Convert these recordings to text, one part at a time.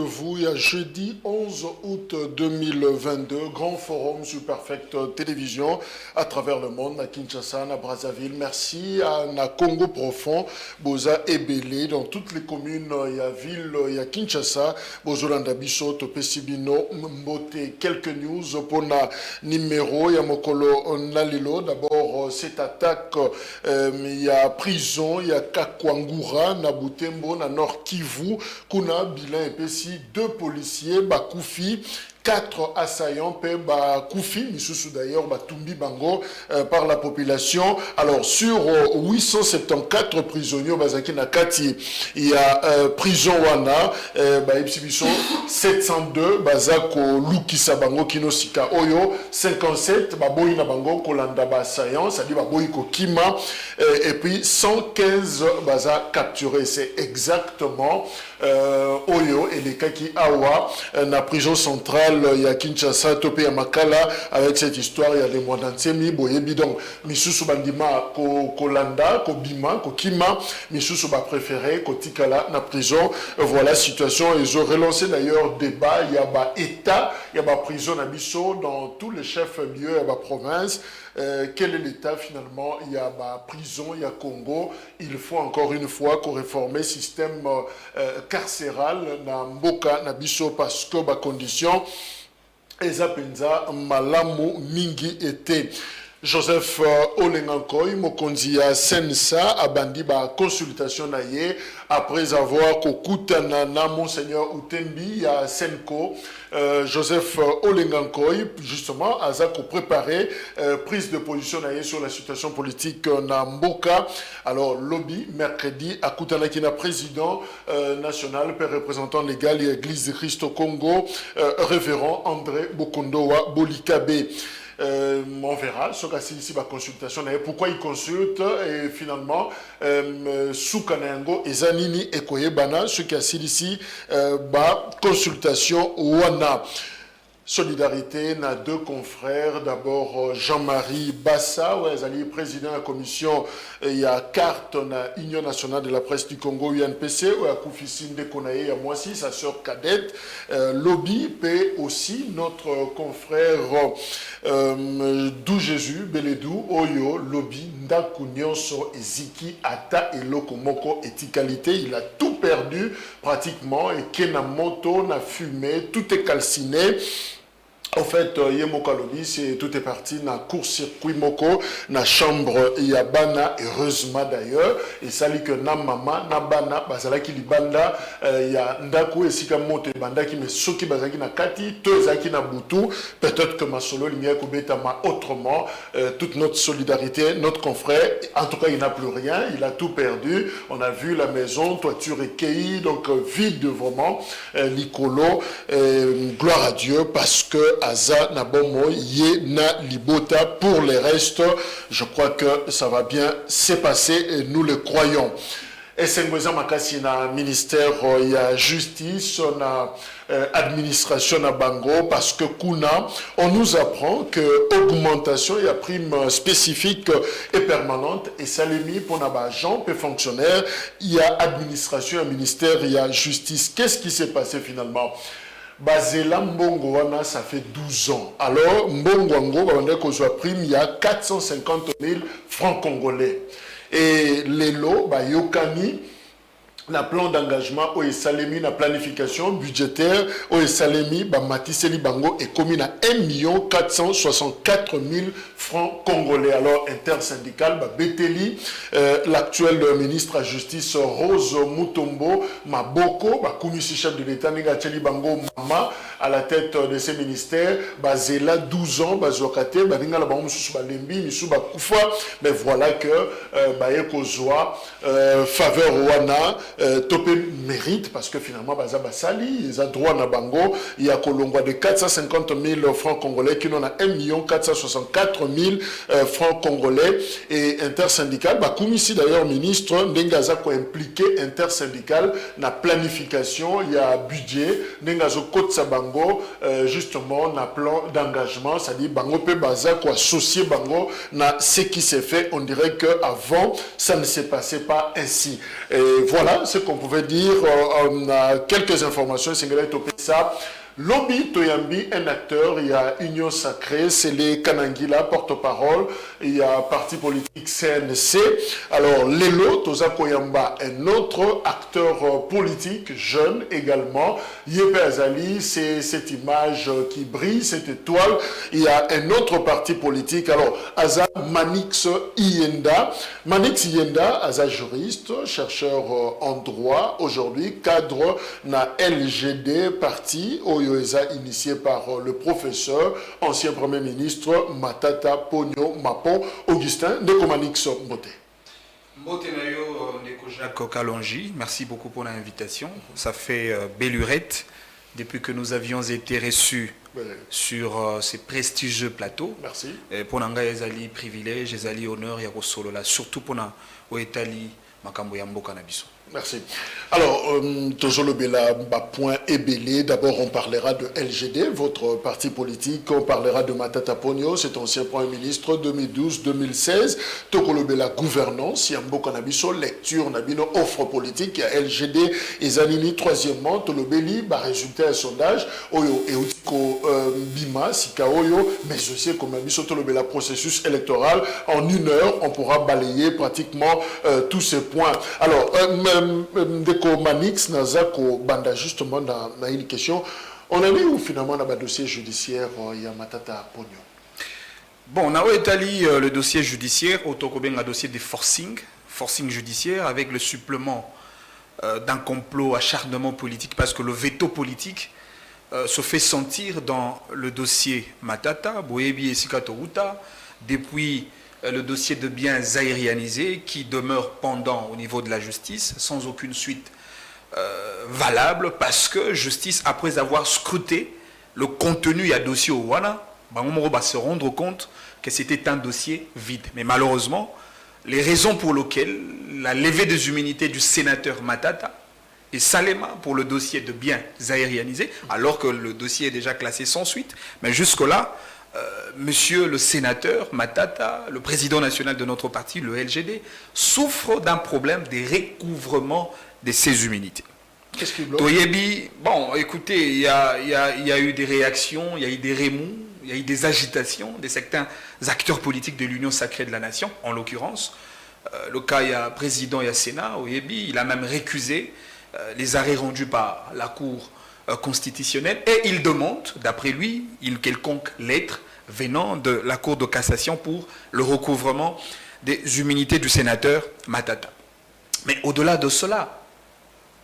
rendez-vous. Il y a jeudi 11 août 2022, grand forum sur Perfect Télévision à travers le monde, à Kinshasa, à Brazzaville. Merci à Congo profond, Boza et Belé, dans toutes les communes, il y a ville, il y a Kinshasa, Bozolanda Biso, Topesibino, Mbote. Quelques news pour na numéro, il y a Mokolo Nalilo. D'abord, cette attaque, il y a prison, il y a Kakwangura, Nabutembo, na Nord Kivu, Kuna, bilan épesi, 2 policiers, Bakoufi, 4 assaillants, Bakoufi, Misusu d'ailleurs, Batumbi Bango, par la population. Alors, sur 874 prisonniers, Bazaki Nakati, il y a prison Wana, Ipsibiso, 702, Bazako Lukisa Bango, Kinosika Oyo, 57, Baboyi Nabango, Kolanda Bassaillant, c'est-à-dire Baboyi Kokima, et puis 115 Baza capturés. C'est exactement Oyo et les Kaki Awa, la prison centrale. Il y a Kinshasa, Topé à Makala, avec cette histoire, il y a des mois d'Antsemi, Boyebi, donc, Misusu Bandima, Kolanda, Kobima, Kokima, Misusu ba préféré, Kotikala, na prison. Voilà la situation. Ils ont relancé d'ailleurs débat, il y a ba État, il y a ba prison à Bisso, dans tous les chefs-lieux, il y a ba province. Quel est l'État finalement? Il y a ba prison, il y a Congo. Il faut encore une fois qu'on réforme le système carcéral, na Mboka, na Bisso, parce que ba condition Eza penza malamu mingi ete. Joseph Olengankoy, mokonzi ya Sensa, abandi ba consultation na ye, après avoir kokutana na Monseigneur Utembi ya Senko. Joseph Olengankoy, justement, a préparé prise de position na ye sur la situation politique na Mboka. Alors, lobby, mercredi, à Kutanakina, président national, père représentant légal de l'Église de Christ au Congo, révérend André Bokondowa Bolikabe. On verra ce qu'a ici la consultation. Pourquoi il consulte et finalement Soukanango et Zanini et Koyebana, ce qui a ici la consultation Wana. Solidarité, na 2 confrères. D'abord, Jean-Marie Bassa, président de la commission, il y a carte na Union nationale de la presse du Congo, UNPC, ou à Koufissine de Konaye, il y a moi aussi, sa sœur cadette. Lobby, et aussi notre confrère Dou Jésus, Beledou, Oyo, Lobby, Ndaku Nyonso, Eziki, Ata et Lokomoko, Etikalité. Il a tout perdu pratiquement, et Kenamoto, n'a fumé, tout est calciné. En fait, Yemoka Lobby, tout est parti dans court-circuit Moko, dans la chambre Yabana, heureusement d'ailleurs, et ça dit que na mama, na bana, bazala ki libanda, ya ndaku et sika monte banda qui me soki bazaki na kati, tozaki na butu, peut-être que ma solo lignée kubetama autrement, toute notre solidarité, notre confrère, en tout cas il n'a plus rien, il a tout perdu, on a vu la maison, toiture équerrie, donc vide vraiment, l'icolo, gloire à Dieu, parce que Aza Nabomo Ye Na Libota. Pour les restes, je crois que ça va bien se passer et nous le croyons. Et c'est un ministère il y a justice, on a administration à Bango, parce que Kuna, on nous apprend que augmentation, il y a prime spécifique et permanente, et ça l'est mis pour les agents et fonctionnaires, il y a administration, il y a ministère, il y a justice. Qu'est-ce qui s'est passé finalement? Bazela Mbongo wana, ça fait 12 ans. Alors, Mbongo Wango, on a prime, il y a 450 000 francs congolais. Et les lots, Yokani, na plan d'engagement au Salemi, na planification budgétaire au Salemi, Matiseli Bango est commis à 1 464 000 francs congolais. Alors, intersyndical, Beteli, l'actuel ministre à justice Rose Mutombo, Maboko, commissaire chef de l'État, Negacheli Bango, Mama, à la tête de ces ministères, Zela 12 ans, Zokate, Baninga la Bango, Balembi, Misuba Koufa, mais voilà que Bayekozwa, faveur Wana, Topé mérite, parce que finalement, Baza Basali, ils ont droit à Bango, il y a Kolongwa de 450 000 francs congolais, qui n'en a 1 464 000 francs congolais, et intersyndical, comme ici d'ailleurs, ministre, Nengaza ko impliqué intersyndical, na planification, il y a budget, Nengazo Kotsa Bango, bango justement na plan d'engagement, c'est-à-dire bango pe baza quoi associer bango na ce qui s'est fait. On dirait que avant ça ne s'est passé pas ainsi. Et voilà ce qu'on pouvait dire. On a quelques informations. C'est ça. Lobby Toyambi, un acteur, il y a Union Sacrée, c'est les Kanangila, porte-parole, il y a Parti politique CNC. Alors, Lelo Toza Koyamba, un autre acteur politique, jeune également. Yebe Azali, c'est cette image qui brille, cette étoile. Il y a un autre parti politique, alors, Aza Manix Iyenda. Manix Iyenda, Aza juriste, chercheur en droit, aujourd'hui, cadre na LGD, parti, initié par le professeur, ancien Premier ministre Matata Ponyo Mapon, Augustin Ndekomanix Mbote. Mbote Nayo Ndeko Jacques Kalonji, merci beaucoup pour l'invitation. Ça fait belle lurette depuis que nous avions été reçus sur ces prestigieux plateaux. Merci. Pour Nanga Ezali privilège, Ezali honneur, Yarosolo là, surtout pour na Oetali Makambo Yamboka Nabiso. Merci. Alors, Tojolobela, point ébélé. D'abord, on parlera de LGD, votre parti politique. On parlera de Matata Ponyo, cet ancien Premier ministre, 2012-2016. Tokolobela, gouvernance. Yambo Kanabiso, lecture, Nabino, offre politique. Il y a LGD et Zanini. Troisièmement, Tolobeli, résultat un sondage. Oyo et Utiko Bima, Sikaoyo, mais aussi comme Nabiso, Tolobela, processus électoral. En 1 heure, on pourra balayer pratiquement tous ces points. Alors, Ndeko Manix Nazako Banda, justement dans une question, on en est où finalement dans le dossier judiciaire Yamatata Ponyo? Bon, on a établi le dossier judiciaire, un dossier de forcing judiciaire avec le supplément d'un complot acharnement politique, parce que le veto politique se fait sentir dans le dossier Matata, Boyebi et Sikatoruta, depuis le dossier de biens aérianisés qui demeure pendant au niveau de la justice sans aucune suite valable, parce que justice, après avoir scruté le contenu à dossier au Wana, on va se rendre compte que c'était un dossier vide. Mais malheureusement, les raisons pour lesquelles la levée des immunités du sénateur Matata et Salema pour le dossier de biens aérianisés, alors que le dossier est déjà classé sans suite, mais jusque-là, monsieur le sénateur Matata, le président national de notre parti, le LGD, souffre d'un problème de recouvrement de ses immunités. Qu'est-ce qu'il bloque? Toyebi, bon, écoutez, il y a eu des réactions, il y a eu des remous, il y a eu des agitations de certains acteurs politiques de l'Union sacrée de la nation, en l'occurrence. Le cas, il y a président, il y a Sénat, Oyebi, il a même récusé les arrêts rendus par la Cour constitutionnelle, et il demande, d'après lui, une quelconque lettre venant de la Cour de cassation pour le recouvrement des immunités du sénateur Matata. Mais au-delà de cela,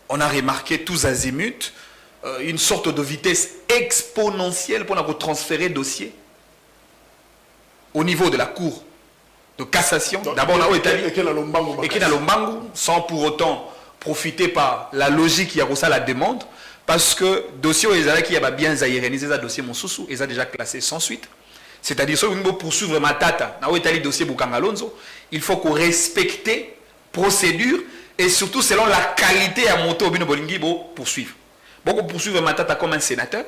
on a remarqué tous azimuts une sorte de vitesse exponentielle pour transférer le dossier au niveau de la Cour de cassation. D'abord, on a été dans Lombangu, sans pour autant profiter par la logique qui a reçu la demande, parce que le dossier qui a bien aérianisé, le dossier Monsousou, il a déjà classé sans suite. C'est-à-dire, si on veut poursuivre Matata, dans le dossier Bukangalonzo, il faut qu'on respecte procédure et surtout selon la qualité à monter au Bino Bolingi pour poursuivre. Beaucoup poursuivre Matata comme un sénateur,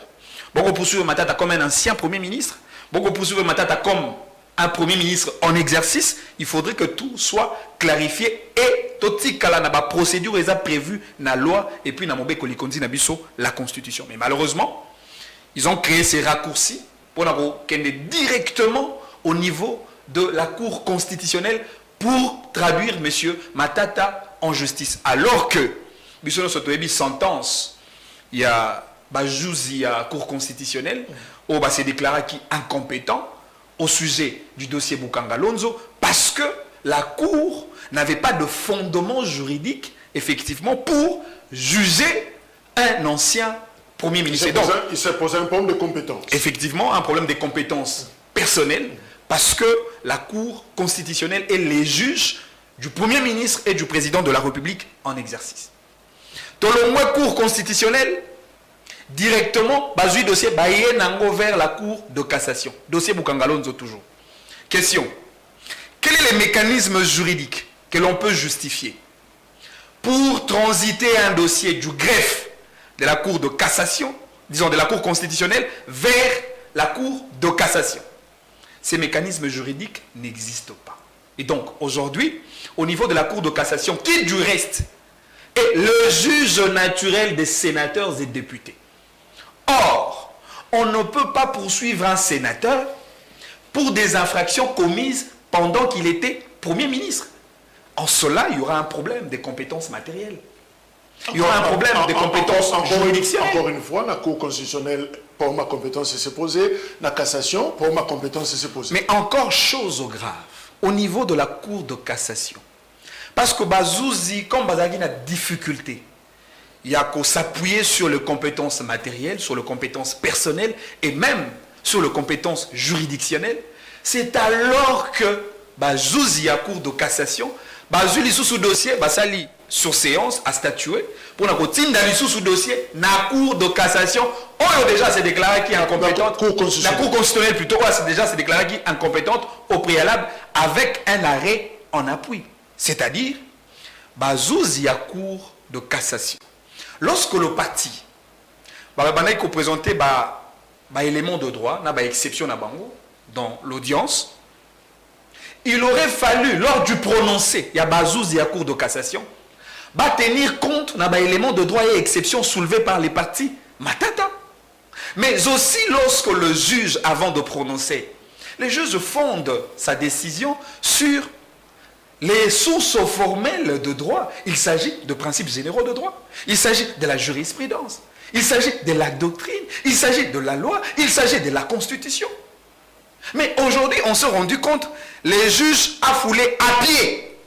beaucoup poursuivre Matata comme un ancien Premier ministre, beaucoup poursuivre Matata comme un Premier ministre en exercice. Il faudrait que tout soit clarifié et toute la procédure est prévue dans la loi et puis dans la Constitution. Mais malheureusement, ils ont créé ces raccourcis pour aller directement au niveau de la Cour constitutionnelle pour traduire M. Matata en justice. Alors que, sentence, il y a la Cour constitutionnelle, où c'est déclaré qui incompétent au sujet du dossier Bukangalonzo, parce que la Cour n'avait pas de fondement juridique, effectivement, pour juger un ancien Premier ministre. Il s'est posé un problème de compétence. Effectivement, un problème de compétences personnelles, parce que la Cour constitutionnelle est les juges du Premier ministre et du Président de la République en exercice. Dans le moins Cour constitutionnelle, directement, le dossier vers la Cour de cassation. Dossier Bukangalonzo toujours. Question. Quel est le mécanisme juridique que l'on peut justifier pour transiter un dossier du greffe de la Cour de cassation disons de la Cour constitutionnelle, vers la Cour de cassation. Ces mécanismes juridiques n'existent pas. Et donc, aujourd'hui, au niveau de la Cour de cassation, qui du reste est le juge naturel des sénateurs et députés. Or, on ne peut pas poursuivre un sénateur pour des infractions commises pendant qu'il était Premier ministre. En cela, il y aura un problème des compétences matérielles. Il y aura un problème des compétences juridictionnelles. Encore une fois, la Cour constitutionnelle, pour ma compétence, s'est posée. La cassation, pour ma compétence, s'est posée. Mais encore chose grave, au niveau de la Cour de cassation. Parce que Bazouzi, comme Bazagi a difficulté, il y a qu'à s'appuyer sur les compétences matérielles, sur les compétences personnelles et même sur les compétences juridictionnelles. C'est alors que Bazouzi à Cour de cassation, Bazouzi sous dossier, Basali sur séance à statuer pour la routine d'aller sous dossier na Cour de cassation. On déjà s'est déclaré qui est incompétente. La Cour constitutionnelle plutôt déjà s'est déclaré qui est incompétente au préalable avec un arrêt en appui. C'est-à-dire, Bazouzi à Cour de cassation. Lorsque le parti va présenter élément de droit, na exception na bango dans l'audience, il aurait fallu lors du prononcé, il y a Bazouzi à Cour de cassation, tenir compte d'un élément de droit et exception soulevé par les partis Matata. Mais aussi lorsque le juge, avant de prononcer, le juge fonde sa décision sur les sources formelles de droit. Il s'agit de principes généraux de droit. Il s'agit de la jurisprudence. Il s'agit de la doctrine. Il s'agit de la loi. Il s'agit de la Constitution. Mais aujourd'hui, on s'est rendu compte, les juges ont foulé à pied.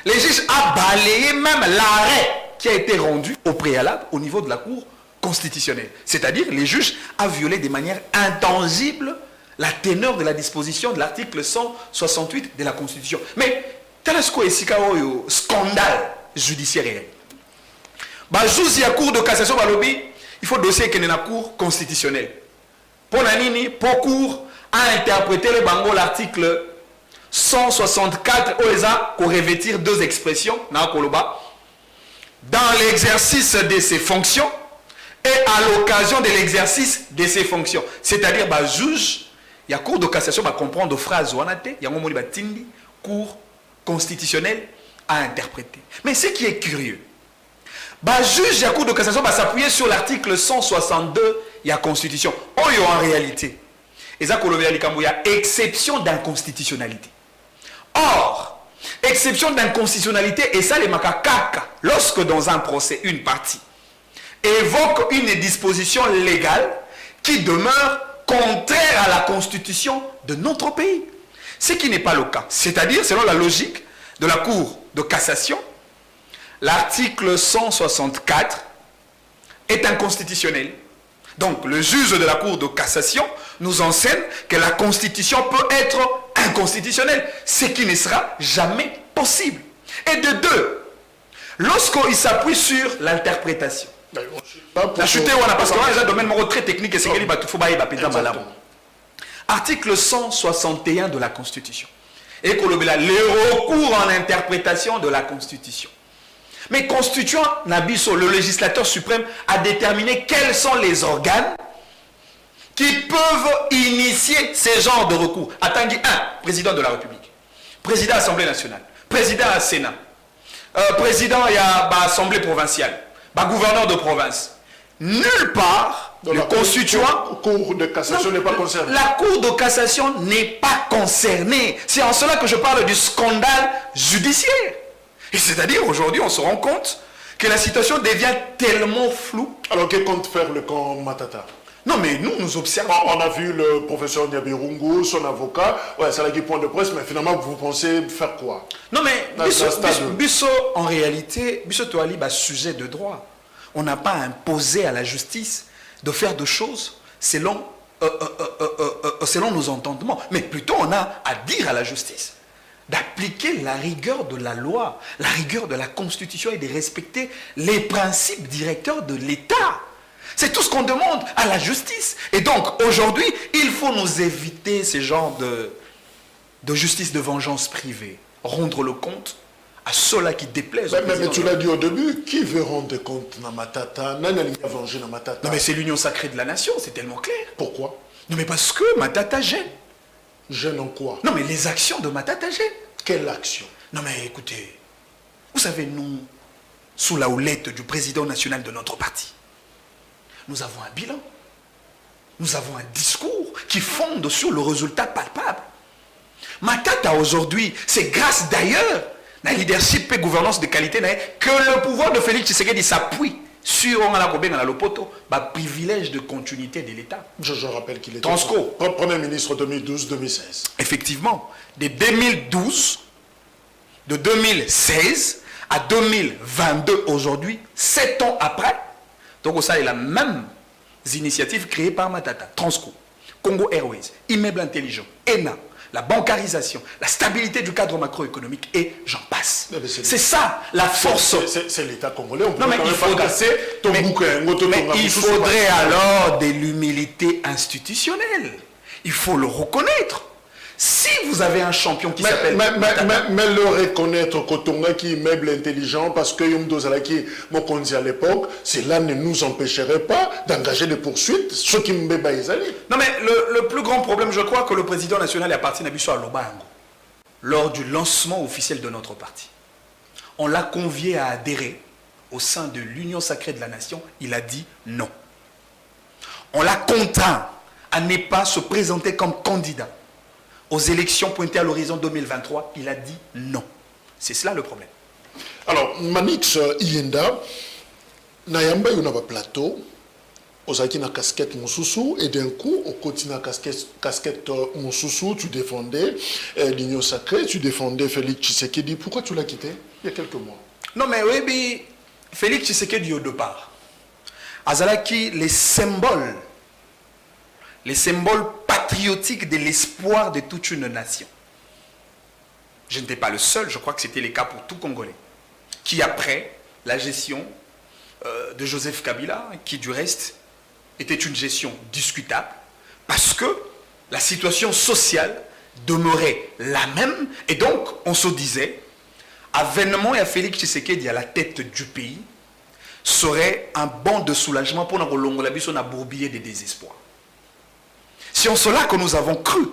Les juges ont balayé même l'arrêt qui a été rendu au préalable au niveau de la Cour constitutionnelle. C'est-à-dire, les juges ont violé de manière intangible la teneur de la disposition de l'article 168 de la Constitution. Mais, tel est ce scandale judiciaire réel. Juste à Cour de cassation, il faut dossier qui est dans la Cour constitutionnelle. Pour Nanini, pour Cour, a interprété le bango l'article 164 pour revêtir deux expressions dans l'exercice de ses fonctions et à l'occasion de l'exercice de ses fonctions. C'est-à-dire, juge, il y a Cour de cassation, va comprendre des phrases il y a un tindi, Cour constitutionnelle à interpréter. Mais ce qui est curieux, juge, il y a Cour de cassation, va s'appuyer sur l'article 162, il y a Constitution. En réalité, il y a exception d'inconstitutionnalité. Or, exception d'inconstitutionnalité, et ça les makakaka, lorsque dans un procès, une partie évoque une disposition légale qui demeure contraire à la Constitution de notre pays. Ce qui n'est pas le cas. C'est-à-dire, selon la logique de la Cour de cassation, l'article 164 est inconstitutionnel. Donc, le juge de la Cour de cassation nous enseigne que la Constitution peut être inconstitutionnelle, ce qui ne sera jamais possible. Et de deux, lorsqu'il s'appuie sur l'interprétation, la chute, parce qu'on a déjà un domaine très technique et c'est qu'il faut article 161 de la Constitution. Et le recours en interprétation de la Constitution. Mais constituant Nabiso, le législateur suprême, a déterminé quels sont les organes qui peuvent initier ces genres de recours. Attendez, 1, président de la République, président de l'Assemblée nationale, président du Sénat, président de l'Assemblée provinciale, gouverneur de province. Nulle part, le constituant... Cour de cassation n'est pas concernée. La Cour de cassation n'est pas concernée. C'est en cela que je parle du scandale judiciaire. Et c'est-à-dire, aujourd'hui, on se rend compte que la situation devient tellement floue. Alors, que compte faire le camp Matata? Non, mais nous observons. On a vu le professeur Niabirungu, son avocat. Ouais, c'est là qui point de presse, mais finalement, vous pensez faire quoi? Non, mais Busso, en réalité, Busso Toali, sujet de droit. On n'a pas imposé à la justice de faire des choses selon nos entendements. Mais plutôt, on a à dire à la justice d'appliquer la rigueur de la loi, la rigueur de la Constitution et de respecter les principes directeurs de l'État. C'est tout ce qu'on demande à la justice. Et donc, aujourd'hui, il faut nous éviter ce genre de justice de vengeance privée. Rendre le compte à ceux-là qui déplaisent. Mais tu l'as dit au début, qui veut rendre compte dans Matata? Non, mais c'est l'union sacrée de la nation, c'est tellement clair. Pourquoi? Non, mais parce que Matata gêne. Gêne en quoi? Non, mais les actions de Matata gênent. Quelle action? Non, mais écoutez, vous savez, nous, sous la houlette du président national de notre parti, nous avons un bilan. Nous avons un discours qui fonde sur le résultat palpable. Matata aujourd'hui, c'est grâce d'ailleurs à la leadership et gouvernance de qualité que le pouvoir de Félix Tshisekedi s'appuie sur le privilège de continuité de l'État. Je rappelle qu'il était Transco. Premier ministre 2012-2016. Effectivement, de 2012, de 2016 à 2022 aujourd'hui, 7 ans après, donc ça est la même initiative créée par Matata, Transco, Congo Airways, Immeuble Intelligent, ENA, la bancarisation, la stabilité du cadre macroéconomique et j'en passe. C'est ça la force. C'est l'État congolais. Non, mais il faudrait alors de l'humilité institutionnelle. Il faut le reconnaître. Si vous avez un champion qui s'appelle... Mais le reconnaître Kotonga qui immeuble intelligent parce que Yomdozalaki Mokonzi à l'époque, cela ne nous empêcherait pas d'engager des poursuites, ceux qui m'beba Izali. Non mais le plus grand problème, je crois que le président national appartient à Bissau à Lobango, lors du lancement officiel de notre parti. On l'a convié à adhérer au sein de l'Union sacrée de la nation, il a dit non. On l'a contraint à ne pas se présenter comme candidat aux élections pointées à l'horizon 2023, il a dit non. C'est cela le problème. Alors, Manix Yenda, Nayamba Yonaba Plateau, Ozaki na casquette Moussoussou, et d'un coup, au côté na casquette Moussoussou, tu défendais l'Union sacrée, tu défendais Félix Tshisekedi. Pourquoi tu l'as quitté il y a quelques mois? Non, mais oui, Félix Tshisekedi au départ, Azalaki, les symboles patriotiques de l'espoir de toute une nation. Je n'étais pas le seul, je crois que c'était le cas pour tout Congolais, qui après la gestion de Joseph Kabila, qui du reste était une gestion discutable, parce que la situation sociale demeurait la même, et donc on se disait, avènement et à Félix Tshisekedi à la tête du pays, serait un banc de soulagement pour nous bourbier des désespoirs. C'est en cela que nous avons cru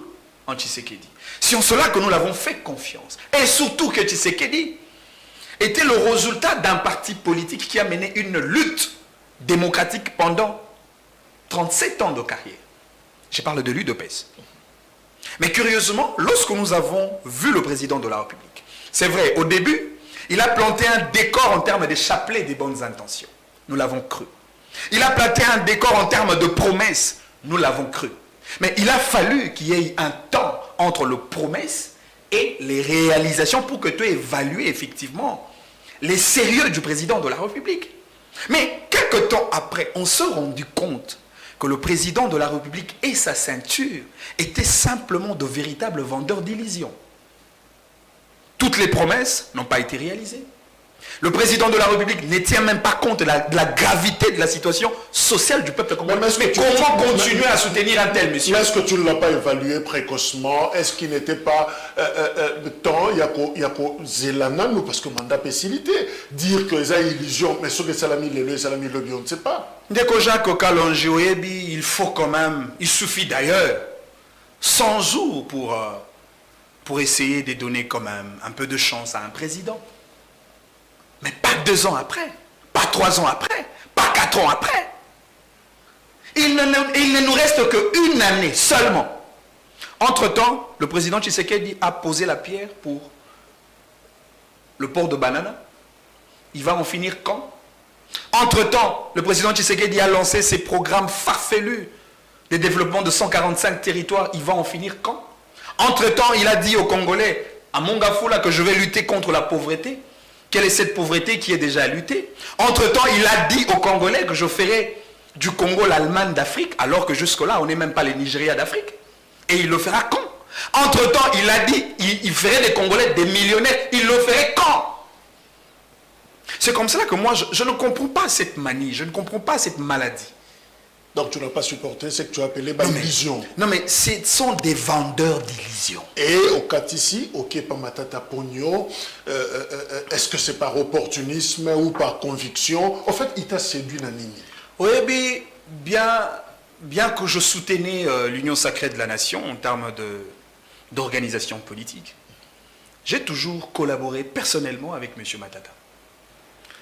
en Tshisekedi. C'est en cela que nous l'avons fait confiance. Et surtout que Tshisekedi était le résultat d'un parti politique qui a mené une lutte démocratique pendant 37 ans de carrière. Je parle de l'UDPS. Mais curieusement, lorsque nous avons vu le président de la République, c'est vrai, au début, il a planté un décor en termes de chapelet des bonnes intentions. Nous l'avons cru. Il a planté un décor en termes de promesses. Nous l'avons cru. Mais il a fallu qu'il y ait un temps entre les promesses et les réalisations pour que tu évalues effectivement les sérieux du président de la République. Mais quelques temps après, on s'est rendu compte que le président de la République et sa ceinture étaient simplement de véritables vendeurs d'illusions. Toutes les promesses n'ont pas été réalisées. Le président de la République ne tient même pas compte de la gravité de la situation sociale du peuple congolais. Mais comment continuer à soutenir un tel monsieur? Est-ce que tu ne l'as pas évalué précocement? Est-ce qu'il n'était pas temps, il y a Zelana, parce que mandat facilité, dire que ça illusion, mais ce que Salami Lebi, on ne sait pas. Dès que Jacques Okalonji Oyebi, il faut quand même, il suffit d'ailleurs 100 jours pour essayer de donner quand même un peu de chance à un président. Mais pas 2 ans après, pas 3 ans après, pas 4 ans après. Il ne nous reste qu'une année seulement. Entre-temps, le président Tshisekedi a posé la pierre pour le port de Banana. Il va en finir quand? Entre-temps, le président Tshisekedi a lancé ses programmes farfelus de développement de 145 territoires. Il va en finir quand? Entre-temps, il a dit aux Congolais, à Mongafula, que je vais lutter contre la pauvreté. Quelle est cette pauvreté qui est déjà à lutter? Entre-temps, il a dit aux Congolais que je ferai du Congo l'Allemagne d'Afrique, alors que jusque-là, on n'est même pas les Nigeria d'Afrique. Et il le fera quand? Entre-temps, il a dit il ferait des Congolais des millionnaires. Il le ferait quand? C'est comme cela que moi, je ne comprends pas cette manie, je ne comprends pas cette maladie. Donc tu n'as pas supporté ce que tu as appelé illusion. Non mais ce sont des vendeurs d'illusions. Et au cas ici, ok, par Matata Pogno, est-ce que c'est par opportunisme ou par conviction? En fait, il t'a séduit Nanini. Oui, mais bien que je soutenais l'Union sacrée de la nation en termes d'organisation politique, j'ai toujours collaboré personnellement avec M. Matata.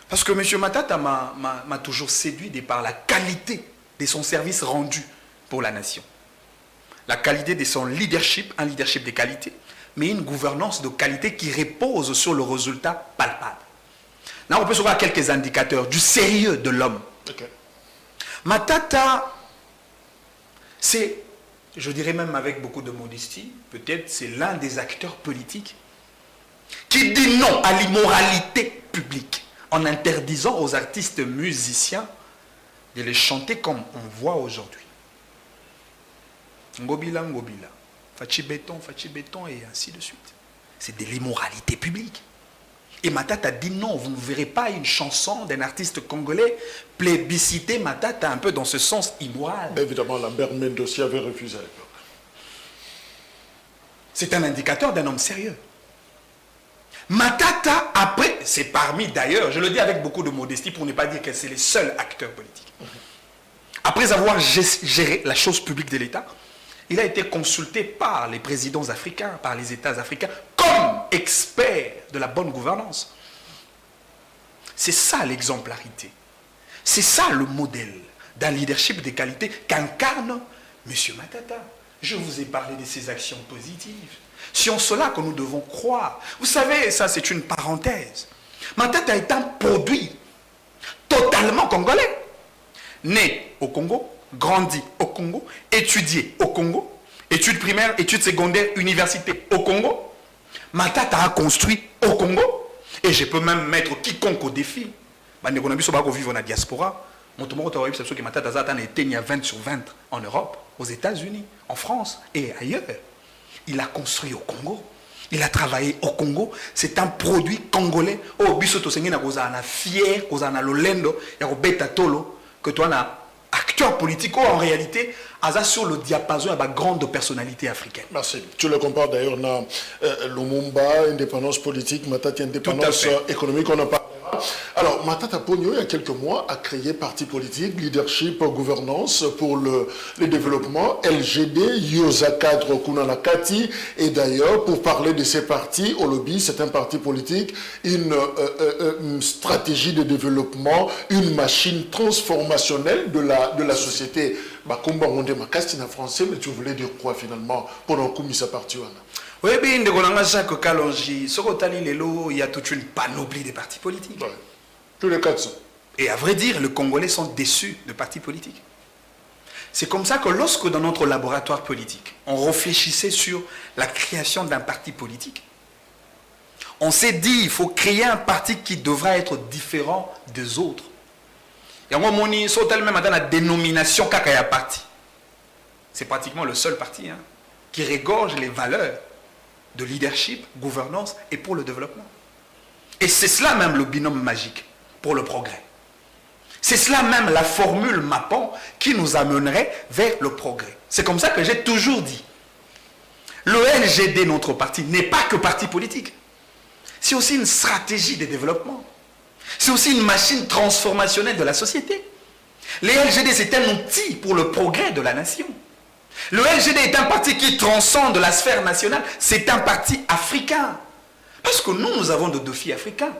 Parce que M. Matata m'a toujours séduit de par la qualité de son service rendu pour la nation. La qualité de son leadership, un leadership de qualité, mais une gouvernance de qualité qui repose sur le résultat palpable. Là, on peut se voir quelques indicateurs du sérieux de l'homme. Okay. Matata, c'est, je dirais même avec beaucoup de modestie, peut-être c'est l'un des acteurs politiques qui dit non à l'immoralité publique en interdisant aux artistes musiciens de les chanter comme on voit aujourd'hui. Ngobila, Ngobila, Fachi Béton, et ainsi de suite. C'est de l'immoralité publique. Et Matata dit non, vous ne verrez pas une chanson d'un artiste congolais plébisciter Matata un peu dans ce sens immoral. Évidemment, Lambert Mendossi avait refusé à l'époque. C'est un indicateur d'un homme sérieux. Matata, après, c'est parmi d'ailleurs, je le dis avec beaucoup de modestie pour ne pas dire que c'est les seuls acteurs politiques. Après avoir géré la chose publique de l'État, il a été consulté par les présidents africains, par les États africains, comme expert de la bonne gouvernance. C'est ça l'exemplarité. C'est ça le modèle d'un leadership de qualité qu'incarne M. Matata. Je vous ai parlé de ses actions positives. C'est en cela que nous devons croire. Vous savez, ça c'est une parenthèse. Matata est un produit totalement congolais. Né au Congo, grandi au Congo, étudié au Congo, études primaires, études secondaires, université au Congo. Matata a construit au Congo. Et je peux même mettre quiconque au défi. Vivre dans la diaspora. Matata a été à 20 sur 20 en Europe, aux États-Unis, en France et ailleurs. Il a construit au Congo. Il a travaillé au Congo. C'est un produit congolais. Oh, bisoto sengena kozana fier, kozana lolendo, ya kobeta tolo, que toi na acteur politique en réalité, asa sur le diapason de grande personnalité africaine. Merci. Tu le compares d'ailleurs dans Lumumba, indépendance politique, Matata, indépendance économique, on en parlera. Alors, Matata Pogno, il y a quelques mois, a créé parti politique, leadership, gouvernance pour le développement, LGD, Yosa Cadre Kunanakati, et d'ailleurs, pour parler de ces partis, au lobby, c'est un parti politique, une stratégie de développement, une machine transformationnelle de la société. Bakumba Monde Makastina français, mais tu voulais dire quoi finalement pendant que ça partit? Oui, bien, Jacques Kalonji, il y a toute une panoplie de partis politiques. Ouais. Tous les 400. Et à vrai dire, les Congolais sont déçus de partis politiques. C'est comme ça que lorsque dans notre laboratoire politique, on réfléchissait sur la création d'un parti politique, on s'est dit qu'il faut créer un parti qui devra être différent des autres. Il y a même dans la dénomination Kakaya Parti. C'est pratiquement le seul parti qui regorge les valeurs de leadership, gouvernance et pour le développement. Et c'est cela même le binôme magique pour le progrès. C'est cela même la formule MAPON qui nous amènerait vers le progrès. C'est comme ça que j'ai toujours dit. Le LGD, notre parti, n'est pas que parti politique. C'est aussi une stratégie de développement. C'est aussi une machine transformationnelle de la société. Le LGD, c'est un outil pour le progrès de la nation. Le LGD est un parti qui transcende la sphère nationale. C'est un parti africain. Parce que nous avons de défis africains.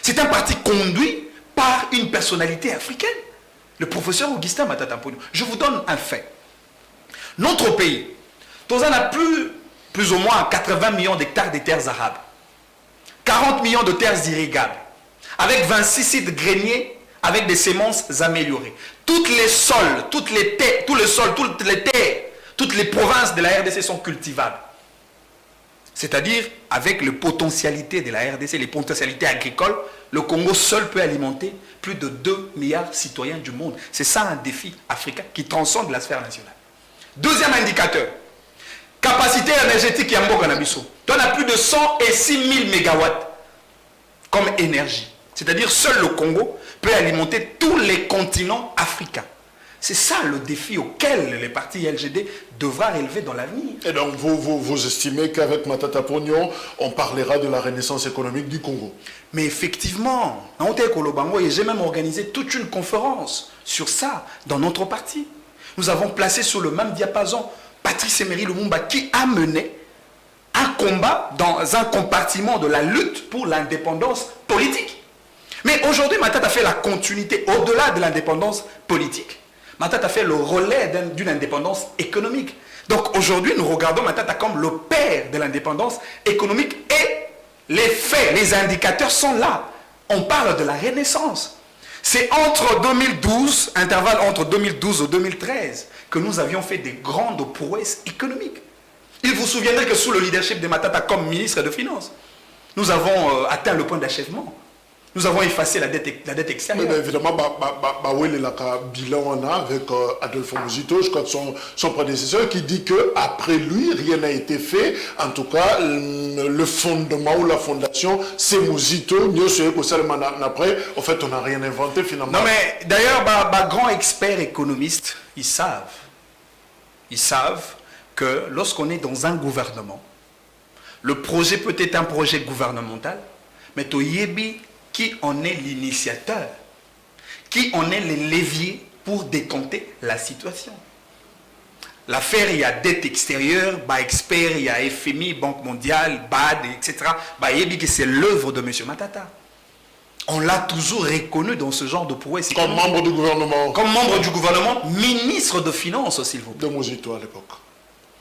C'est un parti conduit par une personnalité africaine. Le professeur Augustin Matata Pogno. Je vous donne un fait. Notre pays, on a plus ou moins 80 millions d'hectares de terres arables. 40 millions de terres irrigables. Avec 26 sites greniers, avec des semences améliorées. Toutes les sols, toutes les terres, toutes les provinces de la RDC sont cultivables. C'est-à-dire, avec les potentialités de la RDC, les potentialités agricoles, le Congo seul peut alimenter plus de 2 milliards de citoyens du monde. C'est ça un défi africain qui transcende la sphère nationale. Deuxième indicateur, capacité énergétique Yambo Ganabiso. On a plus de 106 000 mégawatts comme énergie. C'est-à-dire, seul le Congo peut alimenter tous les continents africains. C'est ça le défi auquel les partis LGD devra relever dans l'avenir. Et donc vous estimez qu'avec Matata Pognon, on parlera de la renaissance économique du Congo? Mais effectivement, j'ai même organisé toute une conférence sur ça dans notre parti. Nous avons placé sur le même diapason Patrice Emery Lumumba qui a mené un combat dans un compartiment de la lutte pour l'indépendance politique. Mais aujourd'hui, Matata a fait la continuité au-delà de l'indépendance politique. Matata a fait le relais d'une indépendance économique. Donc aujourd'hui, nous regardons Matata comme le père de l'indépendance économique et les faits, les indicateurs sont là. On parle de la renaissance. C'est entre 2012, intervalle entre 2012 et 2013, que nous avions fait des grandes prouesses économiques. Il vous souviendrez que sous le leadership de Matata comme ministre de Finances, nous avons atteint le point d'achèvement. Nous avons effacé la dette extérieure. Mais évidemment, il y a un bilan avec Adolphe Muzito, je crois que son prédécesseur, qui dit qu'après lui, rien n'a été fait. En tout cas, le fondement ou la fondation, c'est Muzito. Après, en fait, on n'a rien inventé finalement. Non, mais d'ailleurs, grands experts économistes, ils savent que lorsqu'on est dans un gouvernement, le projet peut être un projet gouvernemental, mais Toyebi, qui en est l'initiateur, qui en est le levier pour décompter la situation. L'affaire, il y a dette extérieure, expert, il y a FMI, Banque mondiale, BAD, etc. C'est l'œuvre de M. Matata. On l'a toujours reconnu dans ce genre de prouesse. Comme membre du gouvernement. Comme membre du gouvernement, ministre de Finances, s'il vous plaît. De Muzito à l'époque.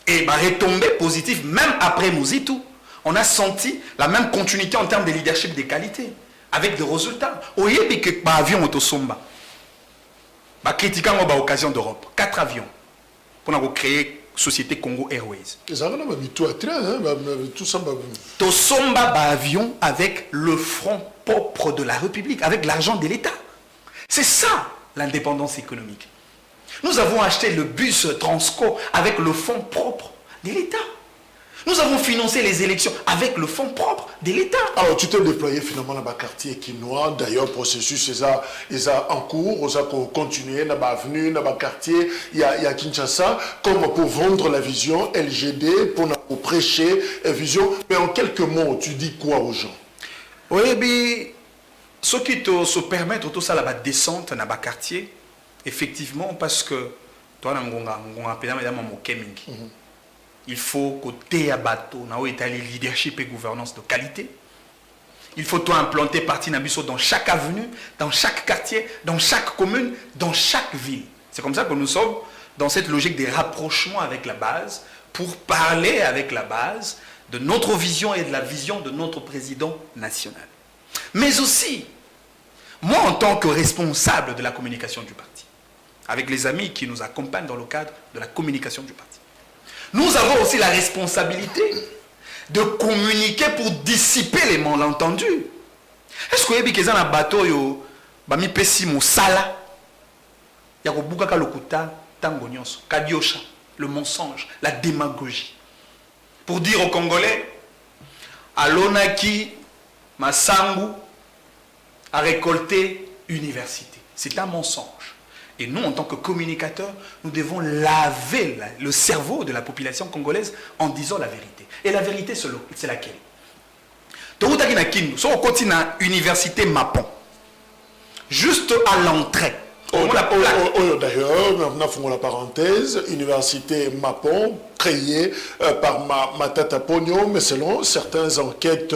Et retombée positive, même après Muzito, on a senti la même continuité en termes de leadership de qualité. Avec des résultats. Au Yébi que avion autosomba. Critiquant l'occasion d'Europe. 4 avions. Pour créer Société Congo Airways. Tosomba avion avec le fonds propre de la République, avec l'argent de l'État. C'est ça l'indépendance économique. Nous avons acheté le bus Transco avec le fonds propre de l'État. Nous avons financé les élections avec le fonds propre de l'État. Alors, tu t'es déployé finalement dans le quartier quinois. D'ailleurs, le processus est en cours. On a continué dans l'avenue, dans le quartier. Il y a Kinshasa, comme pour vendre la vision LGD, pour prêcher la vision. Mais en quelques mots, tu dis quoi aux gens? Oui, bien, ce qui te se permettre tout ça, la descente dans le quartier, effectivement, parce que toi, il faut côté à bateau, dans le leadership et gouvernance de qualité. Il faut toi implanter parti Nabiso dans chaque avenue, dans chaque quartier, dans chaque commune, dans chaque ville. C'est comme ça que nous sommes dans cette logique des rapprochements avec la base pour parler avec la base de notre vision et de la vision de notre président national. Mais aussi, moi en tant que responsable de la communication du parti, avec les amis qui nous accompagnent dans le cadre de la communication du parti, nous avons aussi la responsabilité de communiquer pour dissiper les malentendus. Est-ce que vous avez un bateau yo bami pesi mosala ya ko buka lokuta tango nyonso kadiosha le mensonge, la démagogie pour dire aux Congolais Alonaki Masangu a récolté université. C'est un mensonge. Et nous, en tant que communicateurs, nous devons laver le cerveau de la population congolaise en disant la vérité. Et la vérité, c'est laquelle? Si on continue à l'université Mapon, juste à l'entrée, d'ailleurs, maintenant, faisons la parenthèse, Université Mapon, créée par Matata Pognon, mais selon certaines enquêtes,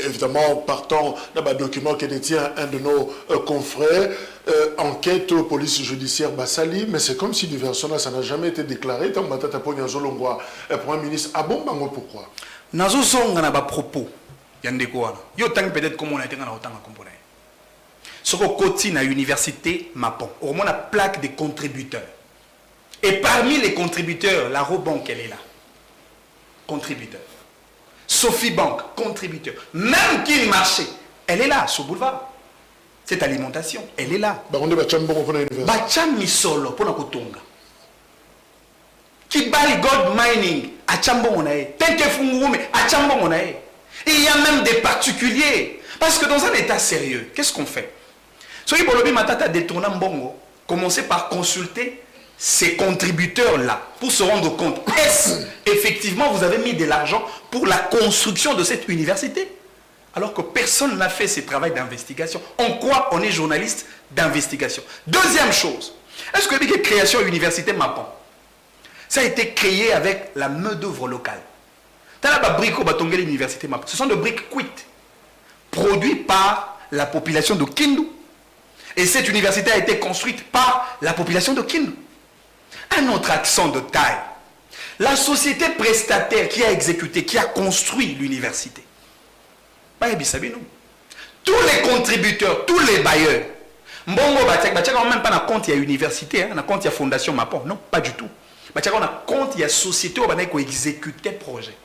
évidemment, partant d'un document qui détient un de nos confrères, enquête police judiciaire Bassali, mais c'est comme si l'université, ça n'a jamais été déclaré, tant que Matata Pognon Zolongwa, Premier ministre, ah bon, pourquoi? Nazo Zonga n'a pas propos, Yandekouana. Yo tang peut-être comme on a été dans autant à composer. Ce qu'on continue à l'université Mapon, au moins la plaque des contributeurs. Et parmi les contributeurs, la Robank, elle est là. Contributeur. Sophie Bank, contributeur. Même qui marché, elle est là, sur le boulevard. Cette alimentation, elle est là. Bacham Misolo, pour Nakotonga. Kibali God Mining, à Chambongonae. Tenke Fungume, à Chambongonae. Et il y a même des particuliers. Parce que dans un état sérieux, qu'est-ce qu'on fait? Soki Bolobi Matata détourne Mbongo, commencer par consulter ces contributeurs-là pour se rendre compte, est-ce effectivement vous avez mis de l'argent pour la construction de cette université? Alors que personne n'a fait ce travail d'investigation. En quoi on est journaliste d'investigation? Deuxième chose, est-ce que la création université Mapon, ça a été créé avec la main-d'œuvre locale? Ce sont des briques cuites, produites par la population de Kindu. Et cette université a été construite par la population de Kindu. Un autre accent de taille, la société prestataire qui a exécuté, qui a construit l'université. Tous les contributeurs, tous les bailleurs, Mbongo même pas na compte il y a université, na compte il y a fondation Mapon, non, pas du tout. On a compte il y a société qui a exécuté projet.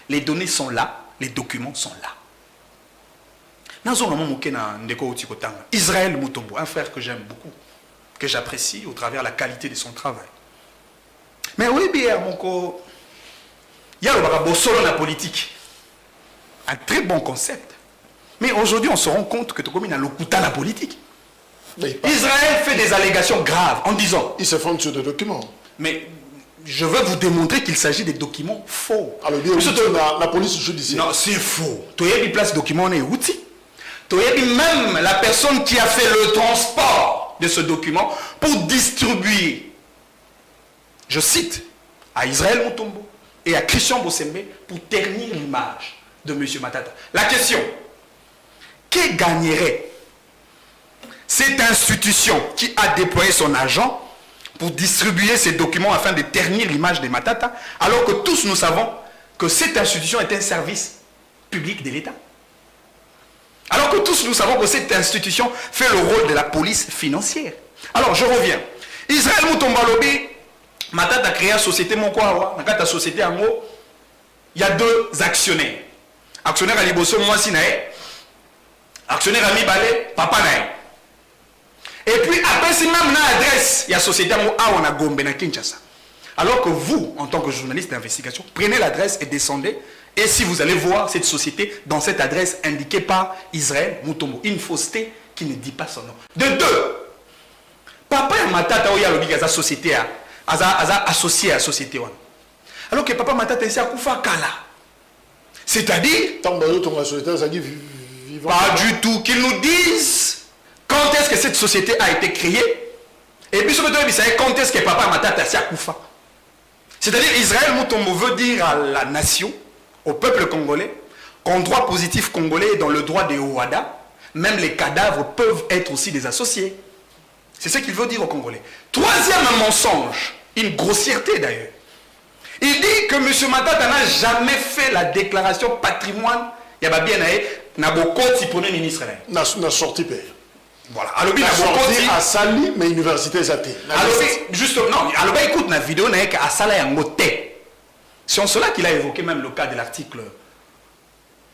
Les données sont là, les documents sont là. Israël Mutombo, un frère que j'aime beaucoup, que j'apprécie au travers de la qualité de son travail. Mais oui, bien, mon co, il y a le solo la politique. Un très bon concept. Mais aujourd'hui, on se rend compte que tu as le couteau la politique. Israël fait des allégations graves en disant... Il se fonde sur des documents. Mais je veux vous démontrer qu'il s'agit des documents faux. Alors, bien, la police judiciaire. Non, c'est faux. Tu as mis place document, on est outil. Tu as mis même la personne qui a fait le transport de ce document pour distribuer, je cite, à Israël Mutombo et à Christian Bossembe pour ternir l'image de M. Matata. La question, qui gagnerait cette institution qui a déployé son argent pour distribuer ces documents afin de ternir l'image de Matata, alors que tous nous savons que cette institution est un service public de l'État? Alors que tous nous savons que cette institution fait le rôle de la police financière. Alors je reviens. Israël Mutombo Lobi, Matata a créé une société Monkwa, dans la société Ango, il y a deux actionnaires. Actionnaire à Liboso, moi Sinae. Actionnaire à Mibale, Papa Nae. Et puis après, c'est même une adresse, il y a société Ango, on a Gombe, na Kinshasa. Alors que vous, en tant que journaliste d'investigation, prenez l'adresse et descendez. Et si vous allez voir cette société dans cette adresse indiquée par Israël Mutombo, une fausseté qui ne dit pas son nom. De deux, Papa et Matata, il y a la société, associé à la société. Alors que Papa Matata est à Koufa Kala. C'est-à-dire, pas du tout, qu'ils nous disent quand est-ce que cette société a été créée. Et puis, quand est-ce que Papa Matata est à Koufa. C'est-à-dire, Israël Mutombo veut dire à la nation, au peuple congolais, qu'en droit positif congolais et dans le droit des OADA, même les cadavres peuvent être aussi des associés. C'est ce qu'il veut dire aux Congolais. Troisième mensonge, une grossièreté d'ailleurs. Il dit que M. Matata n'a jamais fait la déclaration patrimoine. Il y a bien n'a beaucoup de ministre. N'a sorti père. Voilà. Alors, il a sorti à Sali, mais université Zate. Alors, justement, non. Alors, écoute, la vidéo n'a qu'à Sali en moté. C'est en cela qu'il a évoqué même le cas de l'article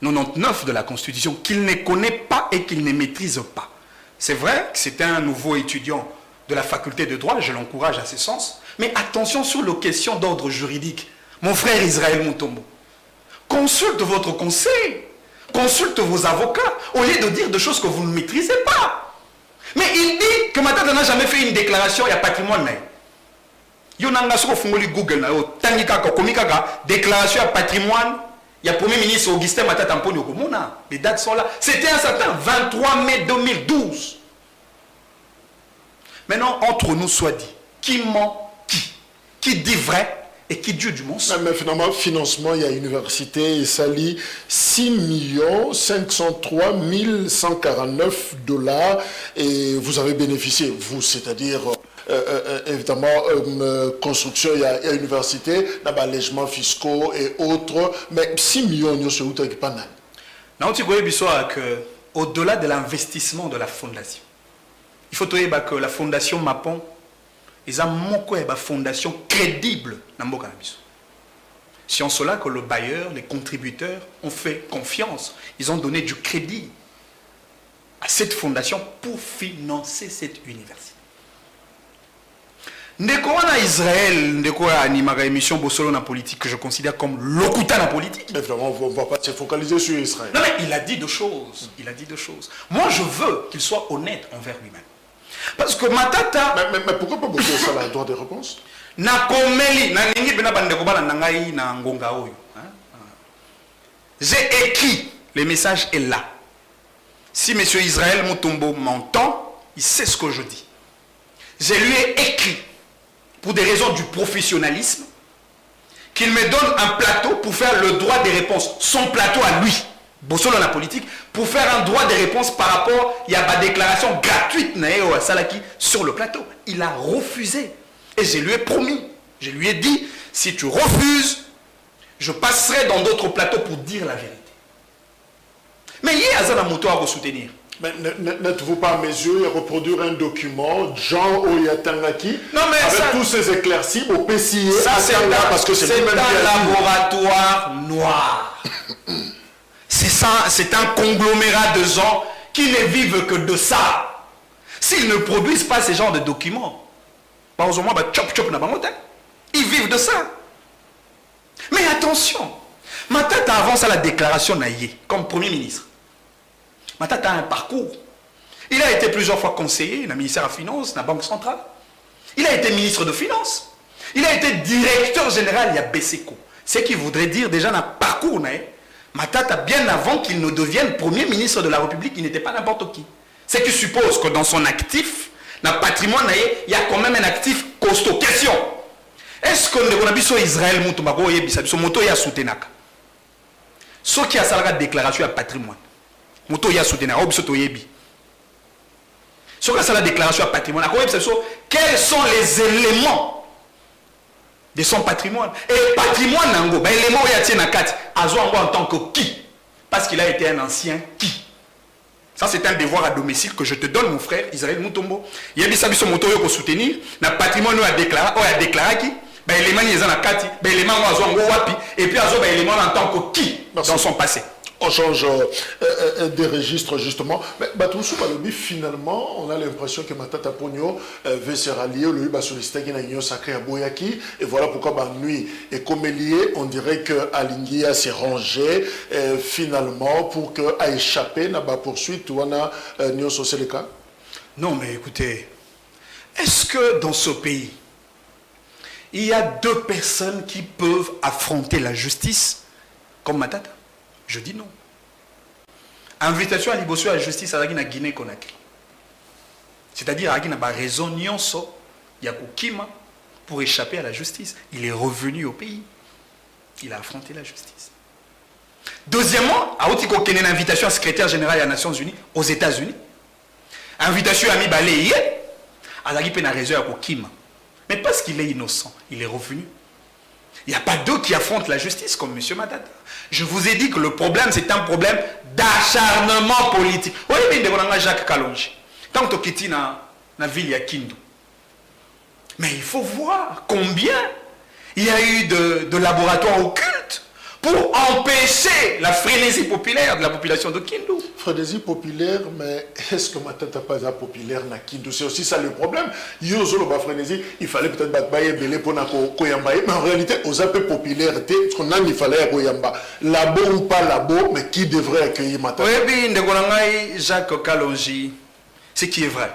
99 de la Constitution, qu'il ne connaît pas et qu'il ne maîtrise pas. C'est vrai que c'est un nouveau étudiant de la faculté de droit, je l'encourage à ce sens, mais attention sur les questions d'ordre juridique. Mon frère Israël Mutombo, consulte votre conseil, consulte vos avocats, au lieu de dire des choses que vous ne maîtrisez pas. Mais il dit que Matata n'a jamais fait une déclaration, il y a patrimoine. Yonanga soko fungoli Google na yo tangika ko komikaka déclaration à patrimoine, il y a premier ministre Augustin Matata Mponi okomona, les dates sont là. C'était un certain 23 mai 2012. Maintenant entre nous soit dit, qui ment qui dit vrai et qui dit du mensonge. Mais finalement financement il y a université et Sali 6 503 149 $ et vous avez bénéficié vous, c'est-à-dire évidemment, construction, il y a université, allègements fiscaux et autres, mais 6 millions de euros, c'est pas mal. Non, tu vois, au-delà de l'investissement de la fondation, il faut dire que la fondation Mapon, ils ont une fondation crédible dans le cannabis. C'est en cela que le bailleur, les contributeurs ont fait confiance, ils ont donné du crédit à cette fondation pour financer cette université. Ndeko wana Israël, ndeko animera émission Bosolo na politique que je considère comme lokuta na politique. Mais vraiment, on ne va pas se focaliser sur Israël. Non mais il a dit deux choses. Il a dit deux choses. Moi je veux qu'il soit honnête envers lui-même. Parce que Matata... Mais pourquoi pas beaucoup ça la droit de réponse? J'ai écrit, le message est là. Si M. Israël Mutombo m'entend, il sait ce que je dis. Je lui ai écrit, pour des raisons du professionnalisme, qu'il me donne un plateau pour faire le droit des réponses. Son plateau à lui, Bossolo la politique, pour faire un droit des réponses par rapport, il y a ma déclaration gratuite à Salaki sur le plateau. Il a refusé. Et je lui ai promis, je lui ai dit, si tu refuses, je passerai dans d'autres plateaux pour dire la vérité. Mais il y a un moto à vous soutenir. Mais n'êtes-vous pas à mes yeux reproduire un document, Jean Oyatangaki, avec ça, tous ces éclaircies au PCA? Ça, c'est un laboratoire noir. C'est un conglomérat de gens qui ne vivent que de ça. S'ils ne produisent pas ce genre de documents, ils vivent de ça. Mais attention, Matata avance à la déclaration naïe comme Premier ministre. Matata a un parcours. Il a été plusieurs fois conseiller dans le ministère des Finances, dans la Banque centrale. Il a été ministre de Finances. Il a été directeur général de BCECO. Ce qui voudrait dire déjà dans le parcours naïe, Matata, bien avant qu'il ne devienne Premier ministre de la République, il n'était pas n'importe qui. Ce qui suppose que dans son actif, dans le patrimoine naïe, il y a quand même un actif costaud. Question. Est-ce que nous Israël Moutoumako Yebisa, son moto ya soutenaka? Ce qui a sa déclaration à patrimoine. Moto ya soutenaka, Obisoto Yebi. Ce qui a sa déclaration à patrimoine, quels sont les éléments de son patrimoine? Et patrimoine nango, ben élément ya tiena kat, azo en tant que qui? Parce qu'il a été un ancien qui? Ça, c'est un devoir à domicile que je te donne, mon frère, Israël Mutombo. Yebisa biso moto yo ko soutenir, na patrimoine a déclaré qui? Ben, élément les anakati, ben élément wapi, et puis azo ben élément en tant que qui dans son passé. On change des registres justement. Mais Batoussou Balobi, finalement, on a l'impression que Matata Pogno veut se rallier au lieu solliciter une union sacrée à Boyaki. Et voilà pourquoi Nuit est comme lié. On dirait que Alingia s'est rangé finalement pour que a échappé n'a pas poursuite ou on a Nio Soseleka. Non, mais écoutez, est-ce que dans ce pays, il y a deux personnes qui peuvent affronter la justice comme Matata? Je dis non. Invitation à l'Ibosso à la justice à la Guinée-Conakry. C'est-à-dire à la raison nyonso Yakukima pour échapper à la justice. Il est revenu au pays. Il a affronté la justice. Deuxièmement, à Otiko Kenen, invitation à secrétaire général des Nations Unies aux États-Unis. Invitation à Mibaleye à la raison à Yakukima. Mais parce qu'il est innocent, il est revenu. Il n'y a pas deux qui affrontent la justice comme M. Matata. Je vous ai dit que le problème, c'est un problème d'acharnement politique. Oui, mais Jacques Kalonji. Tant que tu es dans la ville de Kindu. Mais il faut voir combien il y a eu de laboratoires occultes pour empêcher la frénésie populaire de la population de Kindu. Frénésie populaire, mais est-ce que Matata pas populaire na Kindu? C'est aussi ça le problème. Yozolo ba frénésie, il fallait peut-être battre belé pour na koyamba, mais en réalité, aux appels popularité, qu'on a il fallait koyamba. Labo ou pas labo, mais qui devrait accueillir Matata? Oui, bien, de Jacques Kalonji, ce qui est vrai.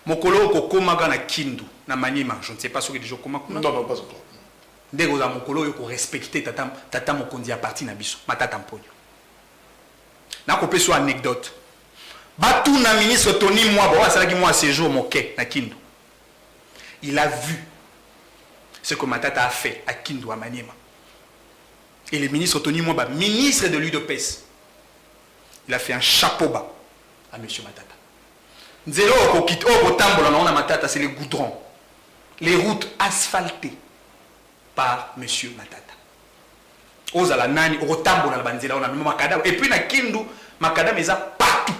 Mokolo kokomaga na Kindu, na Maniema, je ne sais pas ce que les gens comment. Non, pas encore. Dès que mokolo yo ko respecter tata mokondi a parti na biso Matata Mponyo. Na ko peso anecdote. Batu na ministre Tony Mwaba salaki moi séjour moké na Kindu. Il a vu ce que Matata a fait à Kindu à Maniema. Et le ministre Tony Mwaba, ministre de l'UDPS, il a fait un chapeau bas à M. Matata. Nzelo ko kit o tambola na Matata, c'est les goudrons. Les routes asphaltées par M. Matata. Ozala nani, otambo na banzela, on a mis makadam. Et puis na Kindu, makadam est partout.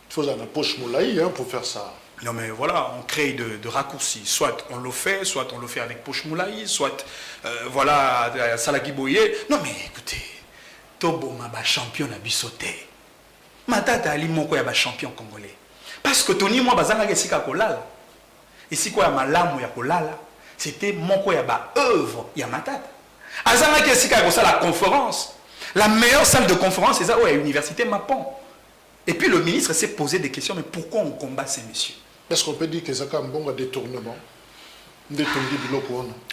Il faut une poche moulaï pour faire ça. Non mais voilà, on crée de raccourcis. Soit on le fait avec poche moulaï, soit voilà, Salaki Boye. Non mais écoutez, Tobo Maba champion à Bissoté. Matata Ali Moko ya ba champion congolais. Parce que Tony moi bazanga kesika kolala. Ici quoi ya malamu ya kolala. C'était mon koyaba œuvre Yamatata. Azanga kesika ko la conférence. La meilleure salle de conférence c'est ça à l'université Mapon. Et puis le ministre s'est posé des questions, mais pourquoi on combat ces messieurs? Est-ce qu'on peut dire que c'est un bon détournement?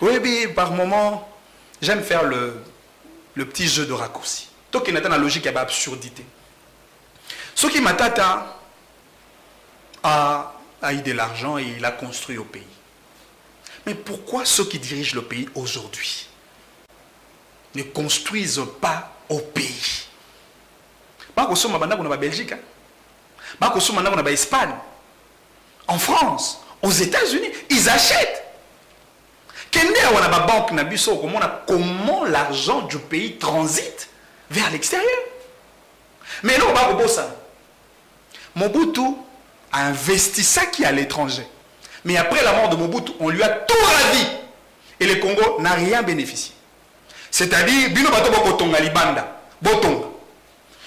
Oui, par moment, j'aime faire le petit jeu de raccourci. Donc, il y a une logique et absurdité. Ce qui m'a tata a eu de l'argent et il a construit au pays. Mais pourquoi ceux qui dirigent le pays aujourd'hui ne construisent pas au pays? Pas que ce soit en Belgique, pas que ce soit en Espagne, en France, aux États-Unis, ils achètent. Comment l'argent du pays transite vers l'extérieur. Mais là, on va ça. Mobutu a investi ça qui est à l'étranger. Mais après la mort de Mobutu, on lui a tout ravi. Et le Congo n'a rien bénéficié. C'est-à-dire, Bino Bato Botonga Libanda, Botonga.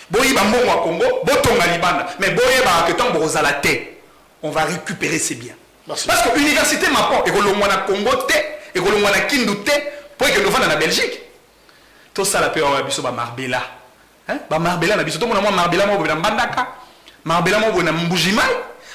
Boyi Bambongo à Congo, Botonga Libanda. Mais Boye Baraketan Borozalate, on va récupérer ses biens. Merci. Parce que l'université m'apprend, et que l'on a Congo, et que l'on a Kindoute, pour que l'on va dans la Belgique. Tout ça, la paix, on va biso Marbella. Marbella, on a biso, tout le monde a Marbella, on va dans Bandaka. Marbella, on va dans Mbujimai.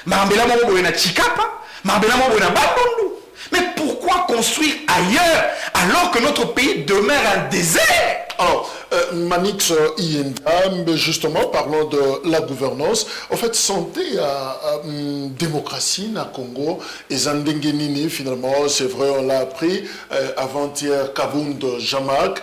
Marbella, on va dans Chikapa. Marbella, on va dans Bandundu. Mais pourquoi construire ailleurs alors que notre pays demeure un désert? Alors, Manix Ienda, justement, parlons de la gouvernance. En fait, santé à démocratie na Congo et Zandengenini, finalement, c'est vrai, on l'a appris avant-hier, Kabound Jamak,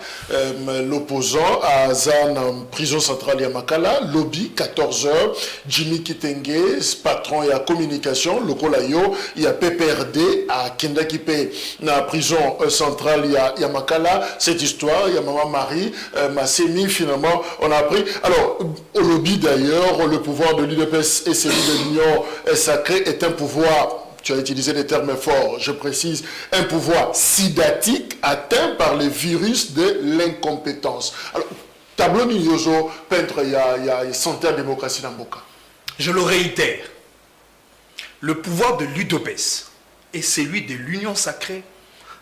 l'opposant à Zan, prison centrale Yamakala, lobby, 14h, Jimmy Kitenge, patron et à communication, le Kolayo, il y a PPRD à Kendakipe, na prison centrale Yamakala, cette histoire, il y a Maman Marie, Massemi, finalement, on a appris. Alors, au lobby d'ailleurs, le pouvoir de l'UDPS et celui de l'Union sacrée est un pouvoir, tu as utilisé des termes forts, je précise, un pouvoir sidatique atteint par le virus de l'incompétence. Alors, tableau Nyozo, peintre, il y a santé à démocratie dans Boka. Je le réitère, le pouvoir de l'UDPS et celui de l'Union sacrée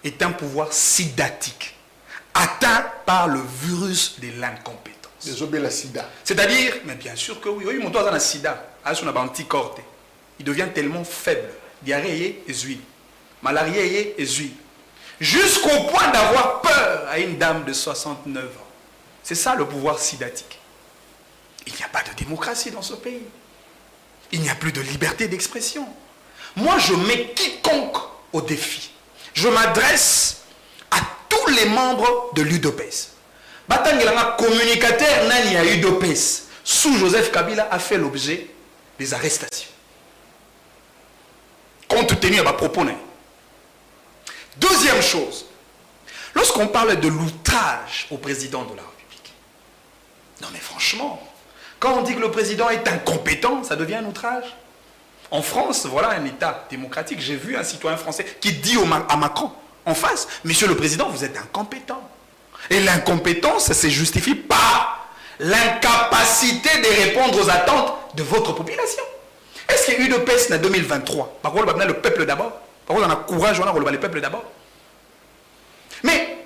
est un pouvoir sidatique, atteint par le virus de l'incompétence. C'est-à-dire, mais bien sûr que oui, oui, mon toit a un sida, on a un anticorps. Il devient tellement faible. Diarrhée et huile. Malaria et huile. Jusqu'au point d'avoir peur à une dame de 69 ans. C'est ça le pouvoir sidatique. Il n'y a pas de démocratie dans ce pays. Il n'y a plus de liberté d'expression. Moi, je mets quiconque au défi. Je m'adresse à tous les membres de l'UDPS. Batangilanga communicateur nani à UDPS sous Joseph Kabila a fait l'objet des arrestations. Compte tenu à ma propos. Deuxième chose, lorsqu'on parle de l'outrage au président de la République, non mais franchement, quand on dit que le président est incompétent, ça devient un outrage. En France, voilà un État démocratique. J'ai vu un citoyen français qui dit à Macron, en face, monsieur le président, vous êtes incompétent. Et l'incompétence se justifie par l'incapacité de répondre aux attentes de votre population. Est-ce qu'il y a eu de PES en 2023? Par contre, on a le peuple d'abord. Par contre, on a courage, on a le peuple d'abord. Mais,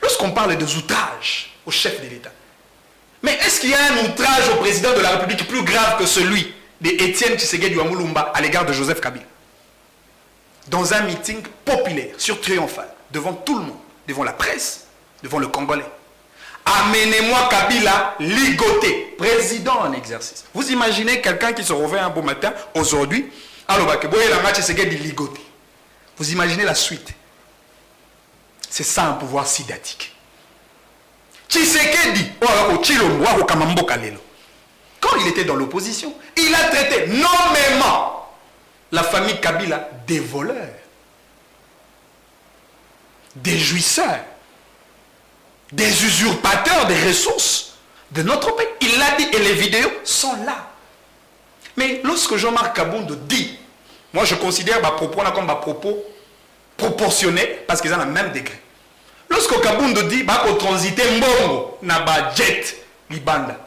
lorsqu'on parle des outrages au chef de l'État, mais est-ce qu'il y a un outrage au président de la République plus grave que celui d'Étienne Tshisekedi Lumumba à l'égard de Joseph Kabila? Dans un meeting populaire, sur Triomphal, devant tout le monde, devant la presse, devant le Congolais. Amenez-moi Kabila ligoté, président en exercice. Vous imaginez quelqu'un qui se réveille un beau matin, aujourd'hui, alors ligoté. Vous imaginez la suite. C'est ça un pouvoir sidatique. Tshisekedi, quand il était dans l'opposition, il a traité nommément la famille Kabila des voleurs, des jouisseurs, des usurpateurs des ressources de notre pays. Il l'a dit et les vidéos sont là. Mais lorsque Jean-Marc Kabound dit, moi je considère ma propos comme ma propos proportionnés parce qu'ils ont le même degré. Lorsque Kabound dit qu'on transite mbongo na ba jet libanda,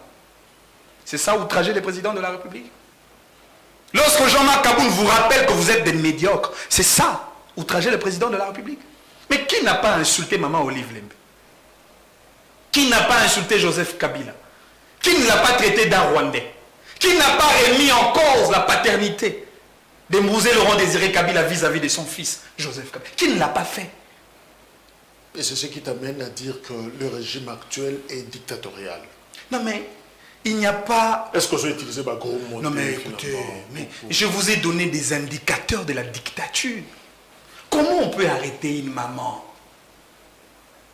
c'est ça outrager les présidents de la République. Lorsque Jean-Marc Kabound vous rappelle que vous êtes des médiocres, c'est ça outrager le président de la République. Mais qui n'a pas insulté Maman Olive Lembe? Qui n'a pas insulté Joseph Kabila? Qui ne l'a pas traité d'un Rwandais? Qui n'a pas remis en cause la paternité d'embrouser Laurent Désiré Kabila vis-à-vis de son fils, Joseph Kabila, qui ne l'a pas fait. Et c'est ce qui t'amène à dire que le régime actuel est dictatorial. Non mais, il n'y a pas... Est-ce que je vais utiliser ma gros mot? Non mais écoutez, je vous ai donné des indicateurs de la dictature. Comment on peut arrêter une maman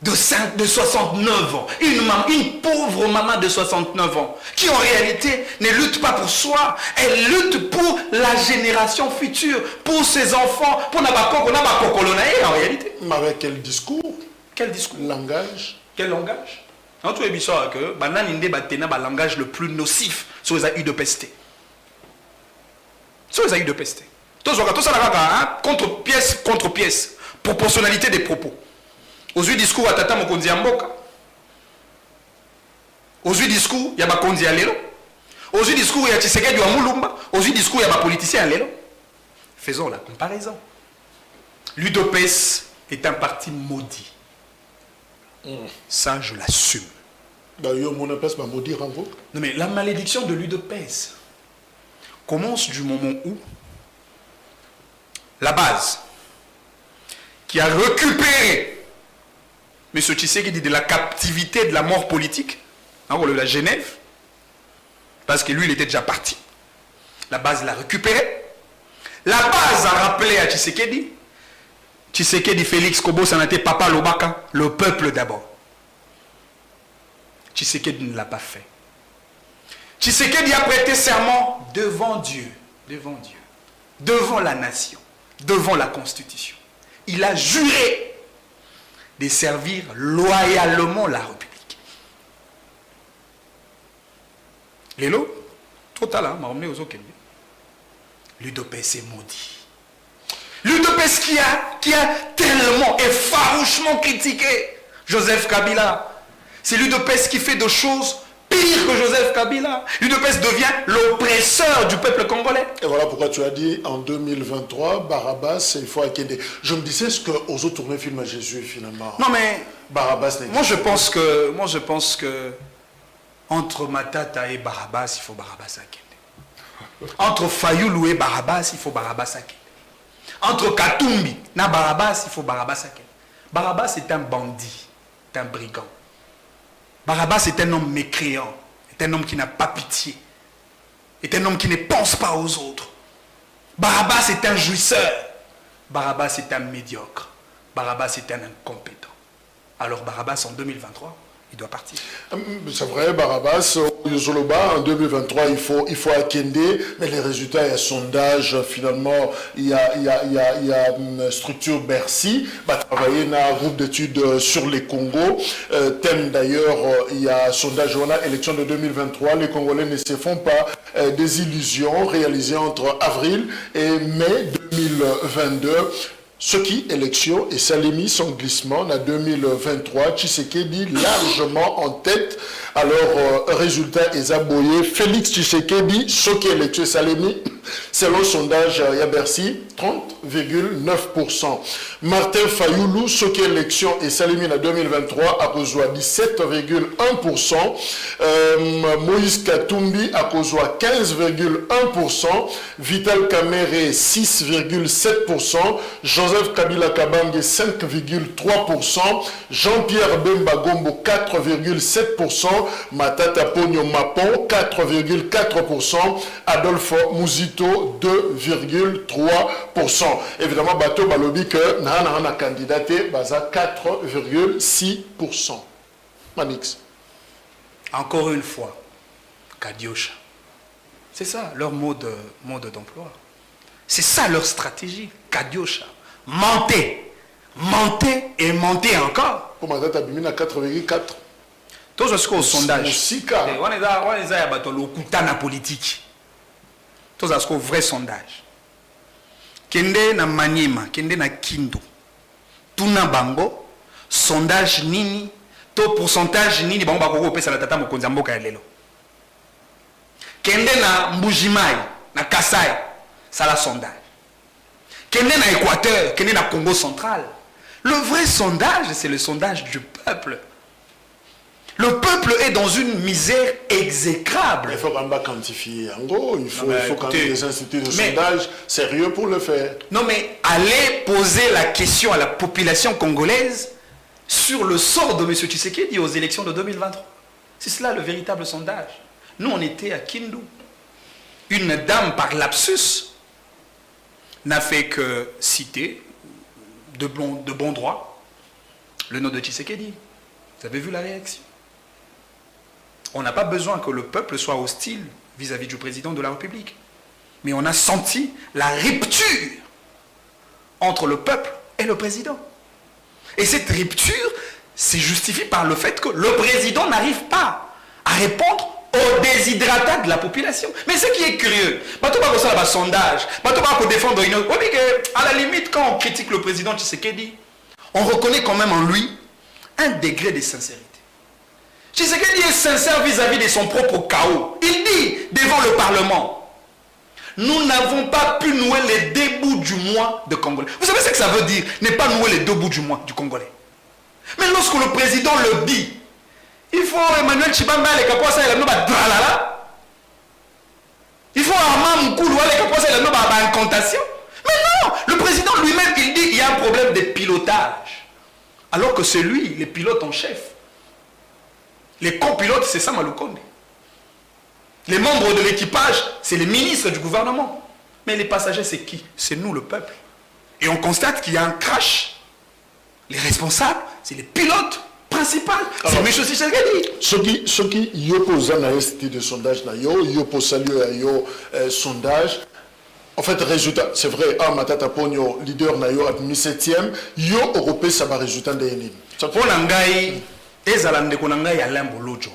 de 69 ans, une pauvre maman de 69 ans, qui en réalité ne lutte pas pour soi, elle lutte pour la génération future, pour ses enfants, pour Nabakoko, en réalité. Mais avec quel discours? Quel discours? Langage? Quel langage? En tout cas, que le langage le plus nocif sur les UDPST. Sur les UDPST. Tout ça, contre pièce, proportionnalité des propos. Aux discours à Tata Mokondi Amboka. Aux discours, il y a Bakondi Alelo. Aux discours, il y a Tshisekedi wa Mulumba. Aux discours, il y a politicien Alelo. Faisons la comparaison. L'UDPS est un parti maudit. Ça, je l'assume. Bah, mon UDPS m'a maudit en gros. Non, mais la malédiction de l'UDPS commence du moment où la base qui a récupéré M. Tshisekedi de la captivité de la mort politique, de la Genève, parce que lui, il était déjà parti. La base l'a récupéré. La base a rappelé à Tshisekedi, Félix Kobo, ça n'était Papa Lobaka, le peuple d'abord. Tshisekedi ne l'a pas fait. Tshisekedi a prêté serment devant Dieu, devant la nation, devant la Constitution. Il a juré de servir loyalement la République. Lélo, total, m'a emmené aux Okende. L'UDPS est maudit. L'UDPS qui a tellement et farouchement critiqué Joseph Kabila. C'est l'UDPS qui fait des choses pires que Joseph Kabila. L'UDPS devient l'oppresseur du peuple congolais. Et voilà pourquoi tu as dit en 2023, Barabbas, il faut Akende. Je me disais ce qu'aux autres tourné film à Jésus finalement. Non mais Barabbas moi je pense que entre Matata et Barabbas, il faut Barabbas Akende. Entre Fayoulou et Barabbas, il faut Barabbas Akende. Entre Katumbi et Barabbas, il faut Barabbas Akende. Barabbas est un bandit, est un brigand. Barabbas est un homme mécréant, est un homme qui n'a pas pitié, est un homme qui ne pense pas aux autres. Barabbas est un jouisseur, Barabbas est un médiocre, Barabbas est un incompétent. Alors Barabbas en 2023, il doit partir. C'est vrai, Barabbas, Yozoloba, en 2023, il faut Akende, mais les résultats, il y a sondage, finalement, il y a une structure Bercy, travailler dans un groupe d'études sur les Congos. Thème d'ailleurs, il y a sondage, on a élection de 2023, les Congolais ne se font pas des illusions réalisées entre avril et mai 2022. Ce qui, élection et Salimi, son glissement en 2023, Tshisekedi largement en tête. Alors, résultat est aboyé. Félix Tshisekedi, ce qui, élection et Salimi, selon le sondage Yabersi, 30,9%. Martin Fayoulou, ce qui, élection et Salimi en 2023, a reçu 17,1%. Moïse Katumbi a reçu 15,1%. Vital Kamere, 6,7%. Joseph Kabila Kabange 5,3%, Jean-Pierre Bemba Gombo 4,7%, Matata Pogno Mapon 4,4%, Adolphe Mouzito 2,3%. Évidemment, Bato Balobi que Nana a candidaté Baza 4,6%. Manix. Encore une fois, Kadiosha. C'est ça leur mode d'emploi. C'est ça leur stratégie, Kadiosha. Monter et monter encore. Pour ma date, à 4,4. Tout ce qu'on sondage. On est le politique. Tout ce qu'on vrai sondage. Kende na Maniema, kende na Kindu. Tuna bango, sondage nini, to pourcentage nini, bango bakoko pesa la tata mokonzi mboka ya lelo. Kende na Mbujimai, na Kasai, ça la sondage. Kende na Équateur, kende na Congo central. Le vrai sondage, c'est le sondage du peuple. Le peuple est dans une misère exécrable. Il faut quand même quantifier, en gros. Il faut quand même des instituts de mais, sondage sérieux pour le faire. Non, mais allez poser la question à la population congolaise sur le sort de M. Tshisekedi aux élections de 2023. C'est cela le véritable sondage. Nous, on était à Kindu. Une dame, par lapsus, n'a fait que citer de bon droit le nom de Tshisekedi. Vous avez vu la réaction? On n'a pas besoin que le peuple soit hostile vis-à-vis du président de la République. Mais on a senti la rupture entre le peuple et le président. Et cette rupture se justifie par le fait que le président n'arrive pas à répondre aux déshydratats de la population. Mais ce qui est curieux, sondage, défendre une autre. À la limite, quand on critique le président Tshisekedi, on reconnaît quand même en lui un degré de sincérité. Tshisekedi est sincère vis-à-vis de son propre chaos. Il dit devant le Parlement, nous n'avons pas pu nouer les deux bouts du mois de Congolais. Vous savez ce que ça veut dire, ne pas nouer les deux bouts du mois du Congolais. Mais lorsque le président le dit, il faut Emmanuel Tshibamba les Kapoasa et la Noba Dralala. Il faut Armand Moukoulou les Kapoasa et la Noba Incantation. Mais non, le président lui-même, il dit qu'il y a un problème de pilotage. Alors que c'est lui, le pilote en chef. Les copilotes, c'est Sam Alukonde. Les membres de l'équipage, c'est les ministres du gouvernement. Mais les passagers, c'est qui? C'est nous, le peuple. Et on constate qu'il y a un crash. Les responsables, c'est les pilotes principaux. C'est M. Tshisekedi. Ce qui y oppose à l'institut de sondage, y oppose à sondage. En fait, résultat, c'est vrai, Matata Pogno, leader nayo admis 7e, yo européen ça va résultat de Yenin. Ça pour l'angai, ezalande konangai Alain Bolodjo.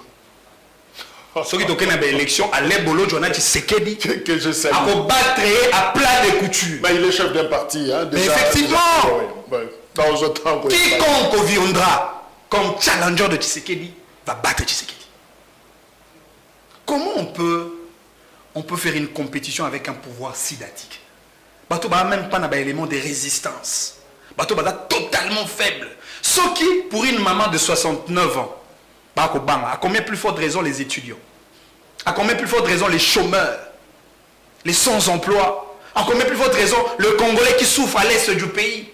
Ceux qui toquent dans l'élection, Alain Bolodjo na Tshisekedi que je sais. À battre à plat de couture. Mais il est chef d'un parti, hein. Déjà, mais effectivement. Quiconque viendra comme challenger de Tshisekedi va battre Tshisekedi. Comment on peut faire une compétition avec un pouvoir sidatique? Bato ba même pas un élément de résistance. Bato ba totalement faible. Ce qui, pour une maman de 69 ans, à combien plus forte raison les étudiants? À combien plus forte raison les chômeurs? Les sans-emploi? À combien plus forte raison le Congolais qui souffre à l'est du pays?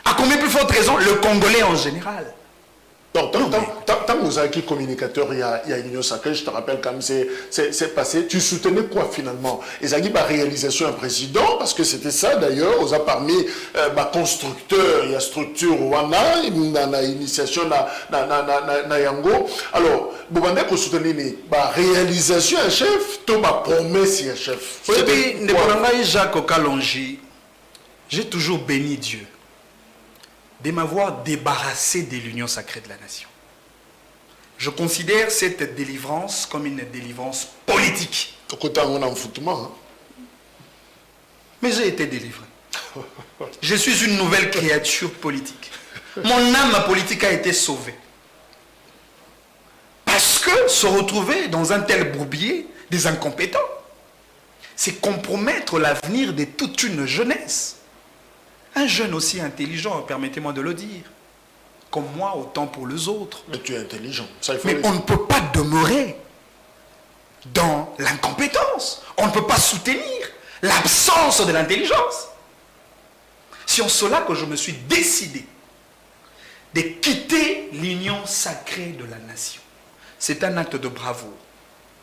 À combien plus forte raison le Congolais en général? Donc, tant que vous avez communicateur, il y a Union Sacrée, je te rappelle quand même, c'est passé. Tu soutenais quoi finalement? Ils ont dit la réalisation un président, parce que c'était ça d'ailleurs, on a parmi constructeurs, il y a structure Rwanda, il y a initiation na Yango. Alors, vous avez que soutenir la réalisation un chef, tout ma promesse un chef. Depuis, Jacques Okalonji, j'ai toujours béni Dieu de m'avoir débarrassé de l'union sacrée de la nation. Je considère cette délivrance comme une délivrance politique. Mais j'ai été délivré. Je suis une nouvelle créature politique. Mon âme politique a été sauvée. Parce que se retrouver dans un tel bourbier des incompétents, c'est compromettre l'avenir de toute une jeunesse. Un jeune aussi intelligent, permettez-moi de le dire, comme moi, autant pour les autres. Mais tu es intelligent. Mais on ne peut pas demeurer dans l'incompétence. On ne peut pas soutenir l'absence de l'intelligence. C'est en cela que je me suis décidé de quitter l'union sacrée de la nation. C'est un acte de bravoure.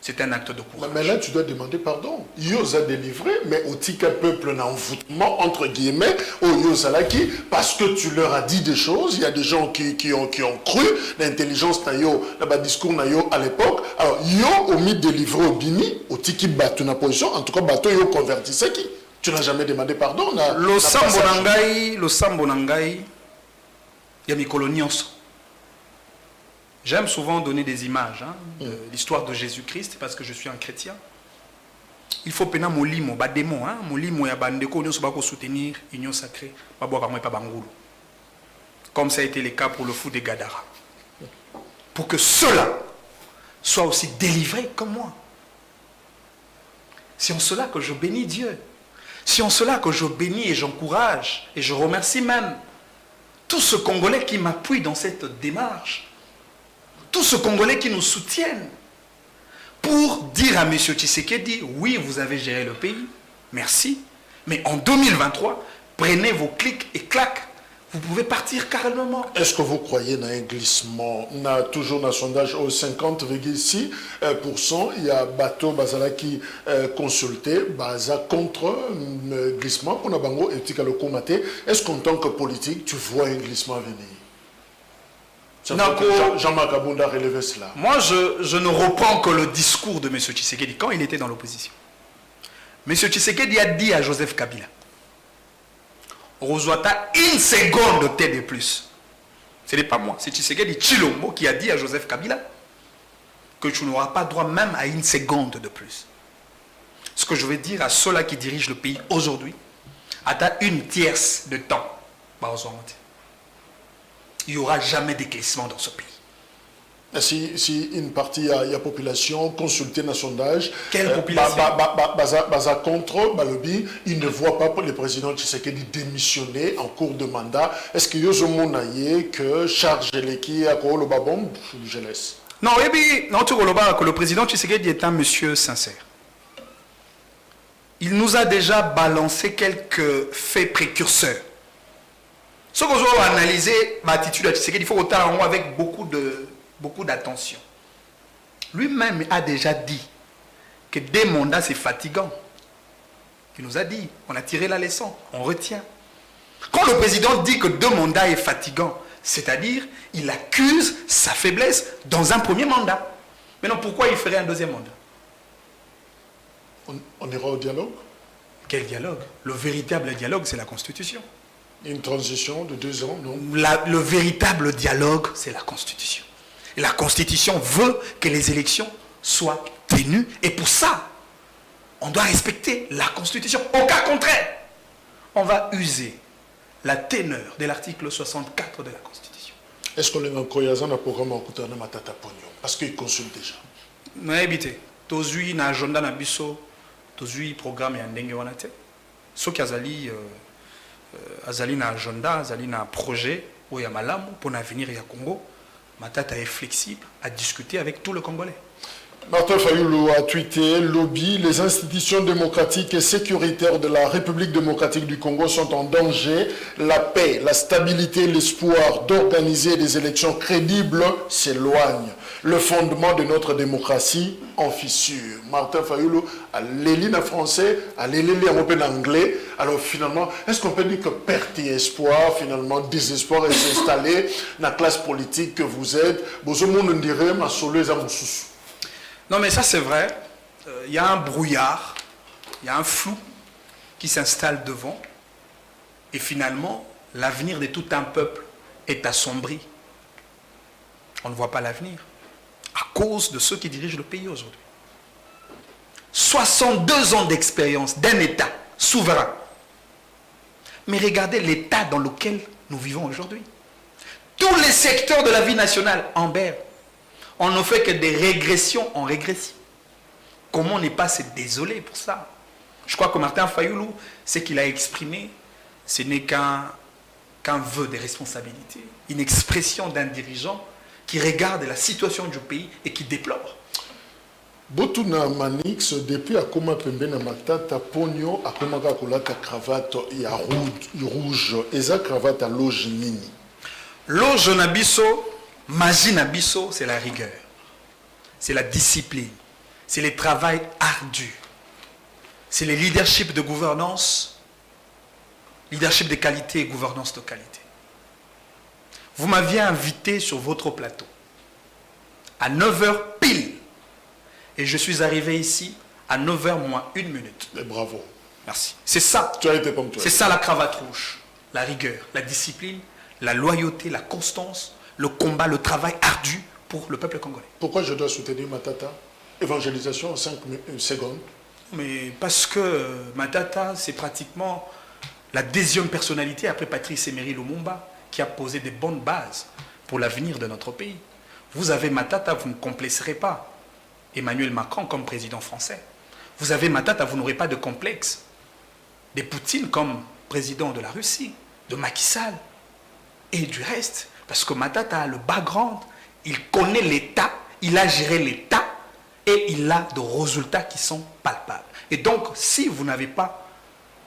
C'est un acte de courage. Mais là, tu dois demander pardon. Ils ont délivré, mais au tika peuple d'envoûtement, entre guillemets, au Yozalaki, parce que tu leur as dit des choses. Il y a des gens qui ont cru l'intelligence nayo, le discours nayo à l'époque. Alors, ils ont mis délivré au Bini, au tiki batu na position. En tout cas, bateau ils ont converti ce qui. Tu n'as jamais demandé pardon. Le sambo nangai, il y a mes colonies. J'aime souvent donner des images de l'histoire de Jésus-Christ parce que je suis un chrétien. Il faut péna molimo, bademo, molimo ya bandeko nyonso bako soutenir union sacrée, babwa pa bangulu. Comme ça a été le cas pour le fou de Gadara. Pour que ceux-là soient aussi délivrés comme moi. C'est en cela que je bénis Dieu. C'est en cela que je bénis et j'encourage et je remercie même tous ces Congolais qui m'appuient dans cette démarche. tous ces Congolais qui nous soutiennent, pour dire à M. Tshisekedi, oui, vous avez géré le pays, merci, mais en 2023, prenez vos clics et claques, vous pouvez partir calmement. Est-ce que vous croyez dans un glissement? On a toujours un sondage au 50,6%. Il y a Bateau Bazala qui consulté, Baza contre glissement. Pour Nabango et Tika le Komate. Est-ce qu'en tant que politique, tu vois un glissement venir? Jean-Marc Abounda a relevé cela. Moi, je ne reprends que le discours de M. Tshisekedi quand il était dans l'opposition. M. Tshisekedi a dit à Joseph Kabila, Rozoata, une seconde de tête de plus. Ce n'est pas moi, c'est Tshisekedi Tshilombo qui a dit à Joseph Kabila que tu n'auras pas droit même à une seconde de plus. Ce que je veux dire à ceux-là qui dirigent le pays aujourd'hui, à une tierce de temps, il n'y aura jamais d'éclaircissement dans ce pays. Si une partie de la population consulter un sondage, quelle population baza contre Balobi, il ne voit pas le président Tshisekedi démissionner en cours de mandat. Est-ce que vous avez que charge l'équipe à le babon? Je laisse. Non, que le président Tshisekedi est un monsieur sincère. Il nous a déjà balancé quelques faits précurseurs. Ce que vous avez analysé l'attitude de Tshisekedi, il faut retarder avec beaucoup d'attention. Lui-même a déjà dit que des mandats c'est fatigant. Il nous a dit, on a tiré la leçon, on retient. Quand le président dit que 2 mandats est fatigant, c'est-à-dire il accuse sa faiblesse dans un premier mandat. Maintenant, pourquoi il ferait un deuxième mandat? On ira au dialogue? Quel dialogue? Le véritable dialogue, c'est la Constitution. Une transition de 2 ans, non? Le véritable dialogue, c'est la Constitution. Et la Constitution veut que les élections soient tenues. Et pour ça, on doit respecter la Constitution. Au cas contraire, on va user la teneur de l'article 64 de la Constitution. Est-ce qu'on est en Koyazan dans le programme en Koutana Matata Pognon? Parce qu'il consulte déjà. Non, évitez. Tozui na agenda na biso, tozui programme ya ndenge wana te. Soki azali azali na agenda, azali na projet ou ya malamu pour l'avenir ya Congo. Matata est flexible à discuter avec tout le Congolais. Martin Fayoulou a tweeté: lobby, les institutions démocratiques et sécuritaires de la République démocratique du Congo sont en danger. La paix, la stabilité, l'espoir d'organiser des élections crédibles s'éloignent. Le fondement de notre démocratie en fissure. Martin Fayoulou a l'élite en français, a l'élite en anglais. Alors finalement, est-ce qu'on peut dire que perte et espoir, finalement, désespoir est s'installer dans la classe politique que vous êtes? Non, mais ça c'est vrai. Il y a un brouillard, il y a un flou qui s'installe devant. Et finalement, l'avenir de tout un peuple est assombri. On ne voit pas l'avenir à cause de ceux qui dirigent le pays aujourd'hui. 62 ans d'expérience d'un État souverain. Mais regardez l'état dans lequel nous vivons aujourd'hui. Tous les secteurs de la vie nationale en berne. On ne fait que des régressions en régression. Comment ne pas se désoler pour ça? Je crois que Martin Fayoulou, ce qu'il a exprimé, ce n'est qu'un vœu de responsabilité, une expression d'un dirigeant qui regarde la situation du pays et qui déplore. Botuna Manix, depuis Akoma Pembena Matata, Pogno, Akoma Kakolata cravate ya rouge, et sa cravate à loge nini. Loge nabiso, magie nabiso, c'est la rigueur, c'est la discipline, c'est le travail ardu, c'est le leadership de gouvernance, leadership de qualité et gouvernance de qualité. Vous m'aviez invité sur votre plateau à 9h pile. Et je suis arrivé ici à 9h moins 1 minute. Et bravo. Merci. C'est ça. Tu as été ponctuel. C'est ça la cravate rouge. La rigueur, la discipline, la loyauté, la constance, le combat, le travail ardu pour le peuple congolais. Pourquoi je dois soutenir Matata? Évangélisation en 5 secondes. Mais parce que Matata, c'est pratiquement la 2e personnalité après Patrice Emery Lumumba qui a posé des bonnes bases pour l'avenir de notre pays. Vous avez Matata, vous ne complacerez pas Emmanuel Macron comme président français. Vous avez Matata, vous n'aurez pas de complexe. Des Poutine comme président de la Russie, de Macky Sall et du reste. Parce que Matata a le background il connaît l'État, il a géré l'État et il a des résultats qui sont palpables. Et donc, si vous n'avez pas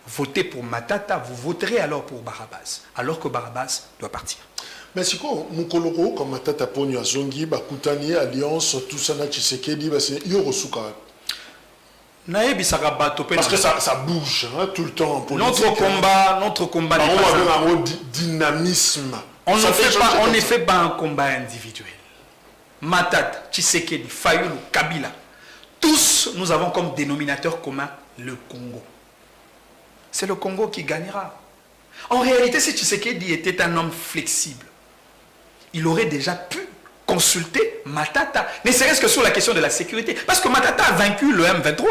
voté pour Matata, vous voterez alors pour Barabas, alors que Barabas doit partir. Mais c'est quoi, Moukoloko, comme Matata Ponyo Azongi, Bakutani, Alliance, tout ça, Tshisekedi, c'est Yorosuka. Parce que ça bouge hein, tout le temps en politique. Notre combat n'est pas un dynamisme. On ne fait pas un combat individuel. Matata, Tshisekedi, Fayoulou, Kabila, tous nous avons comme dénominateur commun le Congo. C'est le Congo qui gagnera. En réalité, si Tshisekedi était un homme flexible, il aurait déjà pu consulter Matata, ne serait-ce que sur la question de la sécurité. Parce que Matata a vaincu le M23.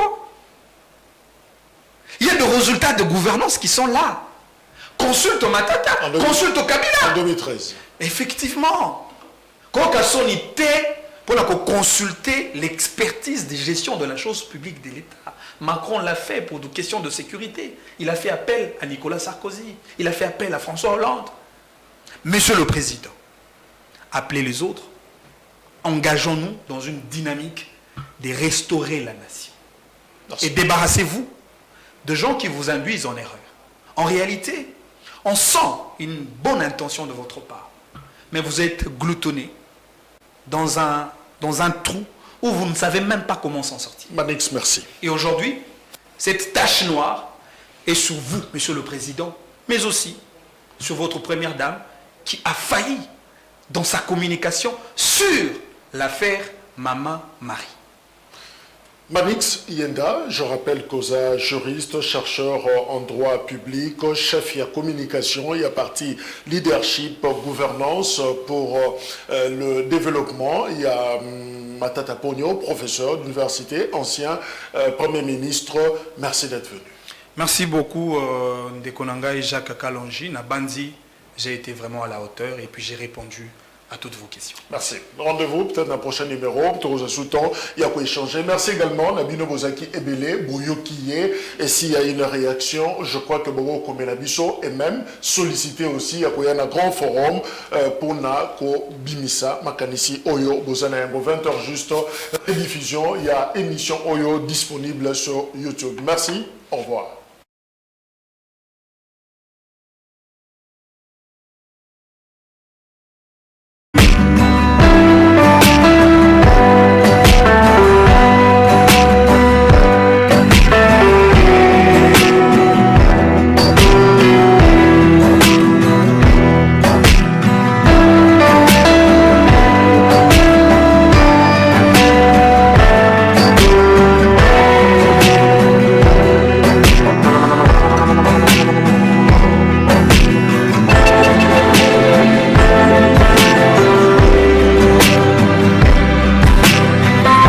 Il y a des résultats de gouvernance qui sont là. Consulte Matata, consulte Kabila. En 2013. Effectivement. Quand on était pour consulter l'expertise de gestion de la chose publique de l'État. Macron l'a fait pour des questions de sécurité. Il a fait appel à Nicolas Sarkozy. Il a fait appel à François Hollande. Monsieur le Président, appelez les autres. Engageons-nous dans une dynamique de restaurer la nation. Et débarrassez-vous de gens qui vous induisent en erreur. En réalité, on sent une bonne intention de votre part. Mais vous êtes gloutonné dans un trou où vous ne savez même pas comment s'en sortir. Manix, merci. Et aujourd'hui, cette tache noire est sur vous, Monsieur le Président, mais aussi sur votre première dame qui a failli dans sa communication sur l'affaire Maman Marie. Manix Yenda, je rappelle qu'Osa, juriste, chercheur en droit public, chef de communication et à partie leadership, gouvernance pour le développement. Il y a Matata Ponyo, professeur d'université, ancien Premier ministre. Merci d'être venu. Merci beaucoup, Ndekonanga et Jacques Kalonji. Nabandi, j'ai été vraiment à la hauteur et puis j'ai répondu à toutes vos questions. Merci. Rendez-vous peut-être dans un prochain numéro. Il y a quoi échanger. Merci également Nabino Bozaki Ebele, Bouyokiye. Et s'il y a une réaction, je crois que Bogo Komenabiso est même sollicité aussi. Il y a un grand forum pour na ko Bimisa Makanisi Oyo Bozana 20h juste rediffusion. Il y a émission Oyo disponible sur YouTube. Merci. Au revoir.